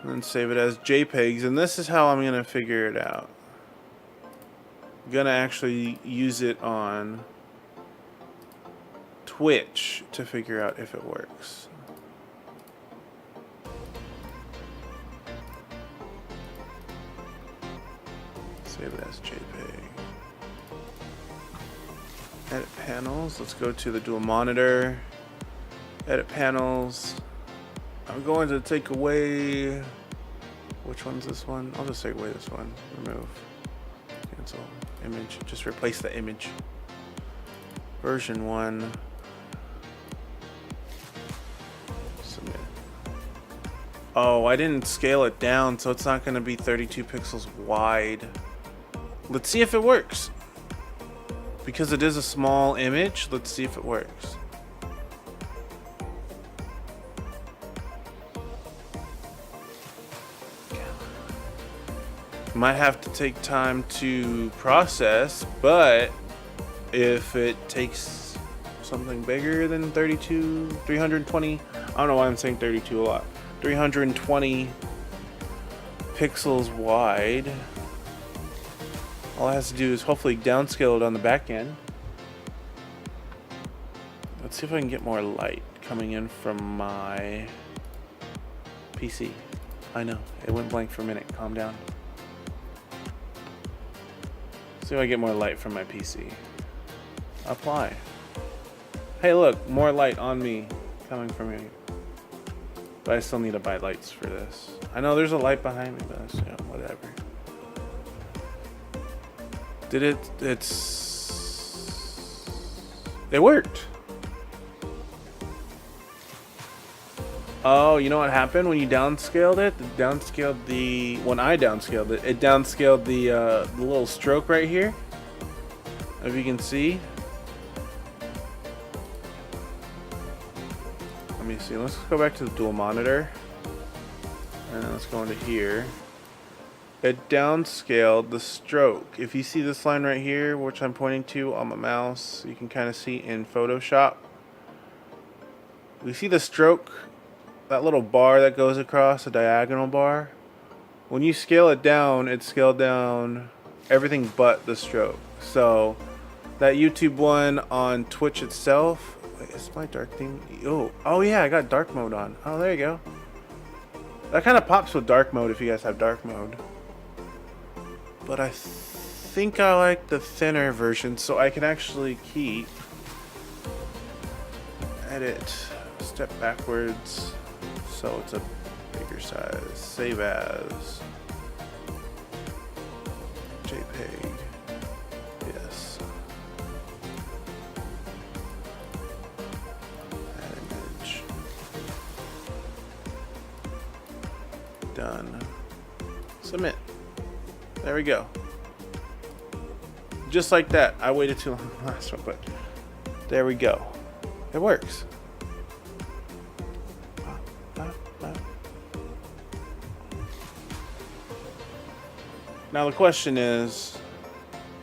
And then save it as JPEGs. And this is how I'm going to figure it out. I'm going to actually use it on Twitch to figure out if it works. Save it as JPEG. Edit panels. Let's go to the dual monitor. Edit panels. I'm going to take away. Which one's this one? I'll just take away this one. Remove. Cancel. Image. Just replace the image. Version 1. Submit. Oh, I didn't scale it down, so it's not going to be 32 pixels wide. Let's see if it works. Because it is a small image, let's see if it works. Might have to take time to process, but if it takes something bigger than 32, 320, I don't know why I'm saying 32 a lot, 320 pixels wide, all it has to do is hopefully downscale it on the back end. Let's see if I can get more light coming in from my PC. I know, it went blank for a minute, calm down. See if I get more light from my PC. Apply. Hey look, more light on me coming from here. But I still need to buy lights for this. I know there's a light behind me, but that's, you know, whatever. Did it? It worked. Oh, you know what happened when you downscaled it? When I downscaled it, it downscaled the little stroke right here. If you can see. Let me see. Let's go back to the dual monitor. And then let's go into here. It downscaled the stroke. If you see this line right here, which I'm pointing to on my mouse, you can kind of see in Photoshop. We see the stroke. That little bar that goes across, a diagonal bar. When you scale it down, it scaled down everything but the stroke. So that YouTube one on Twitch itself. Wait, is my dark theme? Oh yeah, I got dark mode on. Oh, there you go. That kind of pops with dark mode if you guys have dark mode. But I think I like the thinner version, so I can actually keep edit, step backwards. So it's a bigger size. Save as JPEG. Yes. Add image. Done. Submit. There we go. Just like that. I waited too long on the last one, but there we go. It works. Now the question is,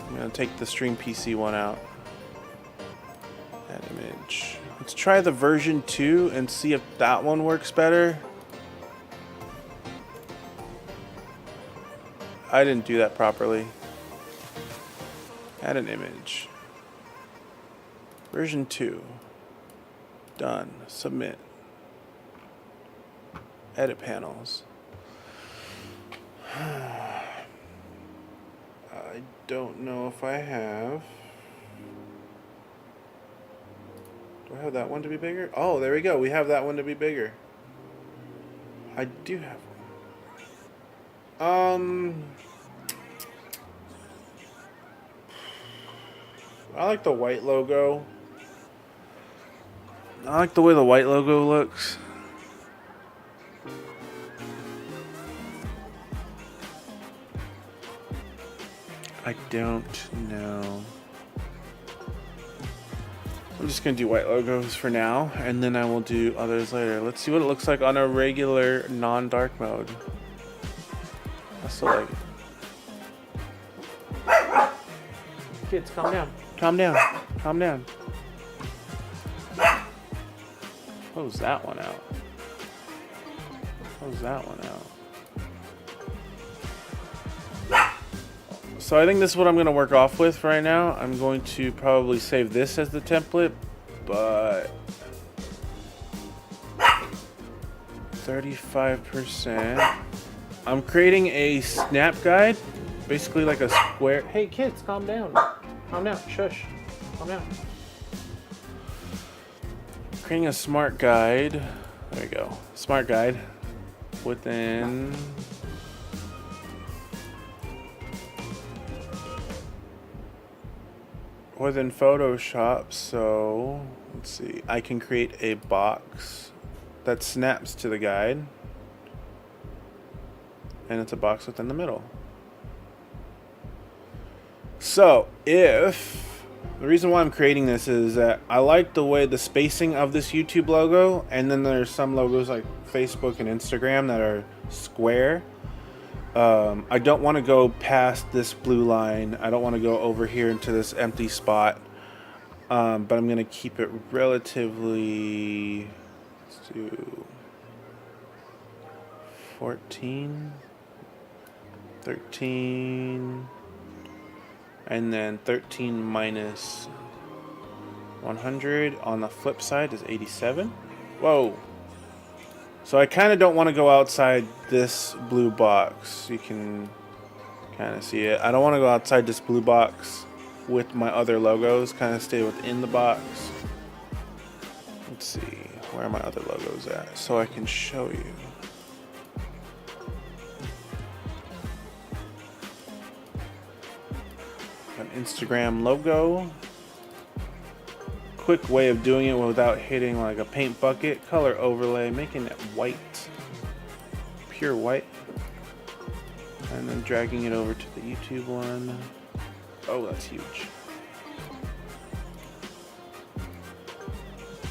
I'm going to take the Stream PC one out. Add Image. Let's try the version 2 and see if that one works better. I didn't do that properly. Add an image. Version 2. Done. Submit. Edit panels. I don't know if I have. Do I have that one to be bigger? Oh, there we go. We have that one to be bigger. I do have one. I like the white logo. I like the way the white logo looks. I don't know. I'm just going to do white logos for now, and then I will do others later. Let's see what it looks like on a regular non-dark mode. I still like it. Kids, calm down. Calm down. Calm down. Close that one out. Close that one out. So I think this is what I'm going to work off with right now. I'm going to probably save this as the template, but 35%. I'm creating a snap guide, basically like a square. Hey, kids, calm down. Calm down. Shush. Calm down. Creating a smart guide. There we go. Smart guide within Photoshop. So let's see. I can create a box that snaps to the guide, and it's a box within the middle. So if the reason why I'm creating this is that I like the way the spacing of this YouTube logo, and then there's some logos like Facebook and Instagram that are square. I don't want to go past this blue line. I don't want to go over here into this empty spot. But I'm going to keep it relatively, let's do 14, 13, and then 13 minus 100 on the flip side is 87. Whoa. So I kind of don't want to go outside this blue box. You can kind of see it. I don't want to go outside this blue box with my other logos. Kind of stay within the box. Let's see. Where are my other logos at? So I can show you. An Instagram logo. Quick way of doing it without hitting like a paint bucket. Color overlay, making it white, pure white, and then dragging it over to the YouTube one. Oh, that's huge.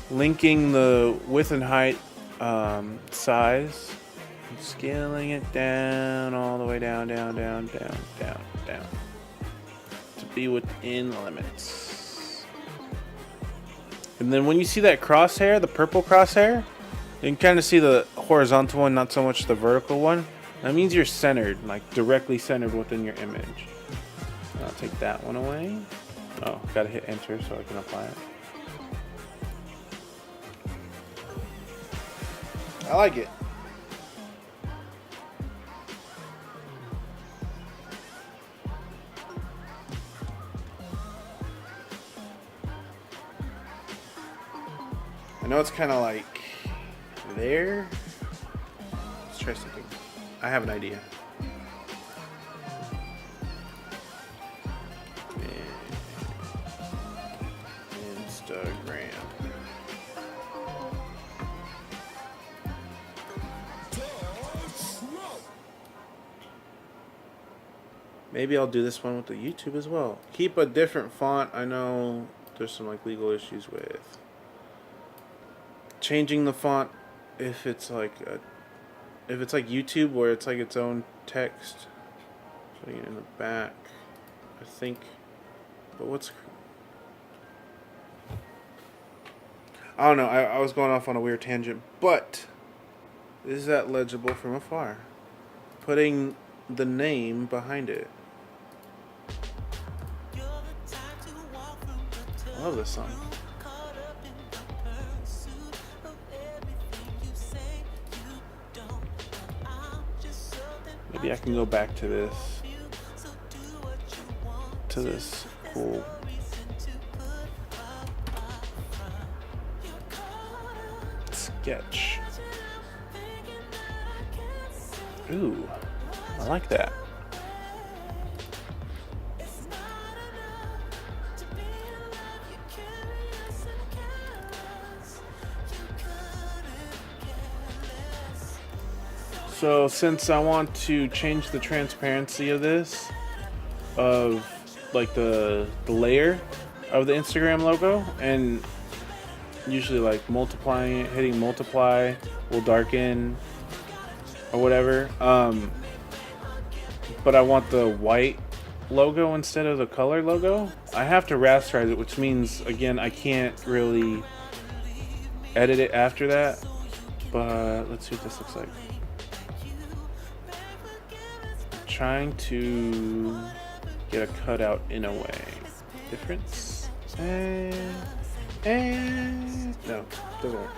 Linking the width and height size, scaling it down all the way down to be within limits. And then when you see that crosshair, the purple crosshair, you can kind of see the horizontal one, not so much the vertical one. That means you're centered, like directly centered within your image. I'll take that one away. Oh, gotta hit enter so I can apply it. I like it. I know it's kind of like there. Let's try something. I have an idea. Instagram. Maybe I'll do this one with the YouTube as well. Keep a different font. I know there's some like legal issues with changing the font if it's like YouTube where it's like its own text. Putting it in the back, I think. But I don't know. I was going off on a weird tangent, but is that legible from afar? Putting the name behind it. I love this song. Maybe I can go back to this. To this cool sketch. Ooh, I like that. So since I want to change the transparency of this, of like the layer of the Instagram logo, and usually like multiplying it, hitting multiply will darken or whatever. But I want the white logo instead of the color logo. I have to rasterize it, which means again I can't really edit it after that. But let's see what this looks like. Trying to get a cutout in a way. Difference. No, doesn't work.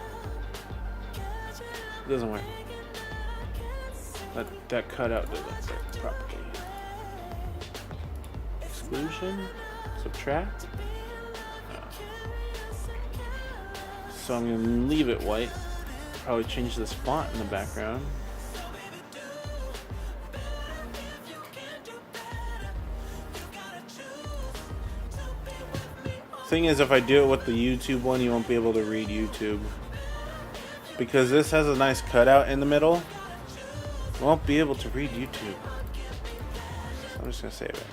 Doesn't work. That cutout doesn't work properly. Exclusion. Subtract. No. So I'm gonna leave it white. Probably change this font in the background. Thing is, if I do it with the YouTube one, you won't be able to read YouTube because this has a nice cutout in the middle. You won't be able to read YouTube. So I'm just gonna save it.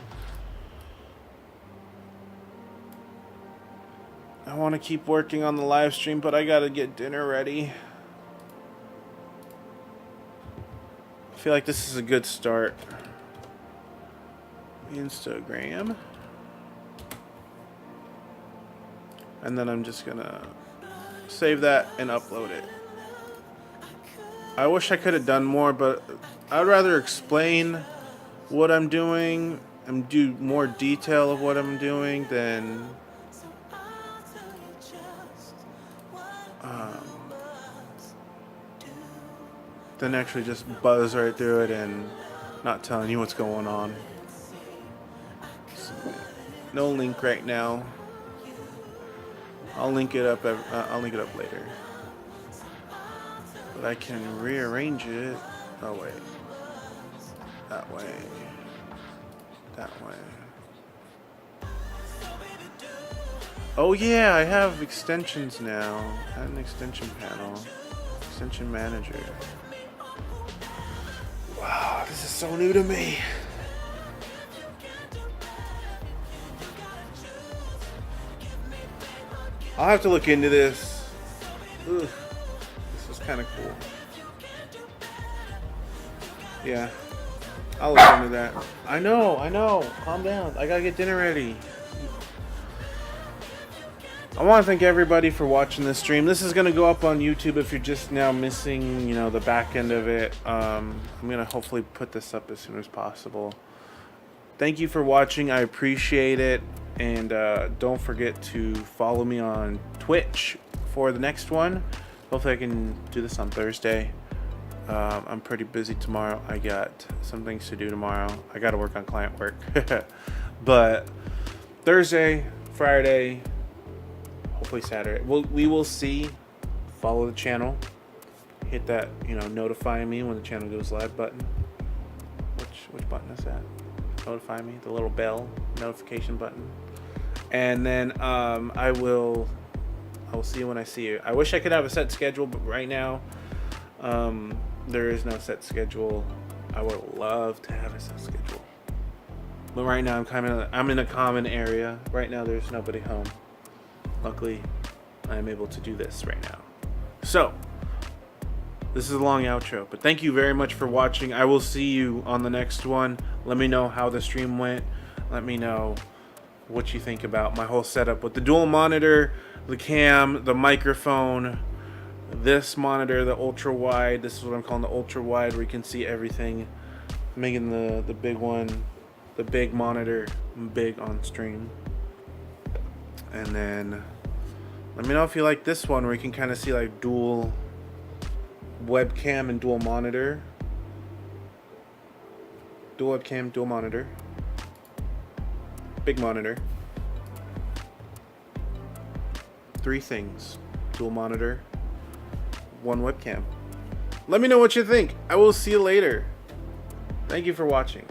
I want to keep working on the live stream, but I gotta get dinner ready. I feel like this is a good start. Instagram. And then I'm just gonna save that and upload it. I wish I could have done more, but I'd rather explain what I'm doing and do more detail of what I'm doing than actually just buzz right through it and not telling you what's going on. So, no link right now. I'll link it up. I'll link it up later. But I can rearrange it. Oh wait, that way. That way. Oh yeah, I have extensions now. Add an extension panel. Extension manager. Wow, this is so new to me. I'll have to look into this. Ugh, this is kind of cool. Yeah, I'll look into that. I know. Calm down. I gotta get dinner ready. I want to thank everybody for watching this stream. This is going to go up on YouTube if you're just now missing, the back end of it. I'm going to hopefully put this up as soon as possible. Thank you for watching. I appreciate it. And don't forget to follow me on Twitch for the next one. Hopefully I can do this on Thursday. I'm pretty busy tomorrow. I got some things to do tomorrow. I got to work on client work. But Thursday, Friday, hopefully Saturday. We will see. Follow the channel. Hit that, notify me when the channel goes live button. Which button is that? Notify me. The little bell notification button. And then I will see you when I see you. I wish I could have a set schedule, but right now there is no set schedule. I would love to have a set schedule, but right now I'm in a common area. Right now there's nobody home. Luckily, I am able to do this right now. So, this is a long outro, but thank you very much for watching. I will see you on the next one. Let me know how the stream went. Let me know what you think about my whole setup with the dual monitor, the cam, the microphone, this monitor, the ultra wide. This is what I'm calling the ultra wide, where you can see everything. Making the big one, the big monitor, big on stream. And then let me know if you like this one, where you can kind of see like dual webcam and dual monitor. Dual webcam, dual monitor. Big monitor. 3 things. Dual monitor, 1 webcam. Let me know what you think. I will see you later. Thank you for watching.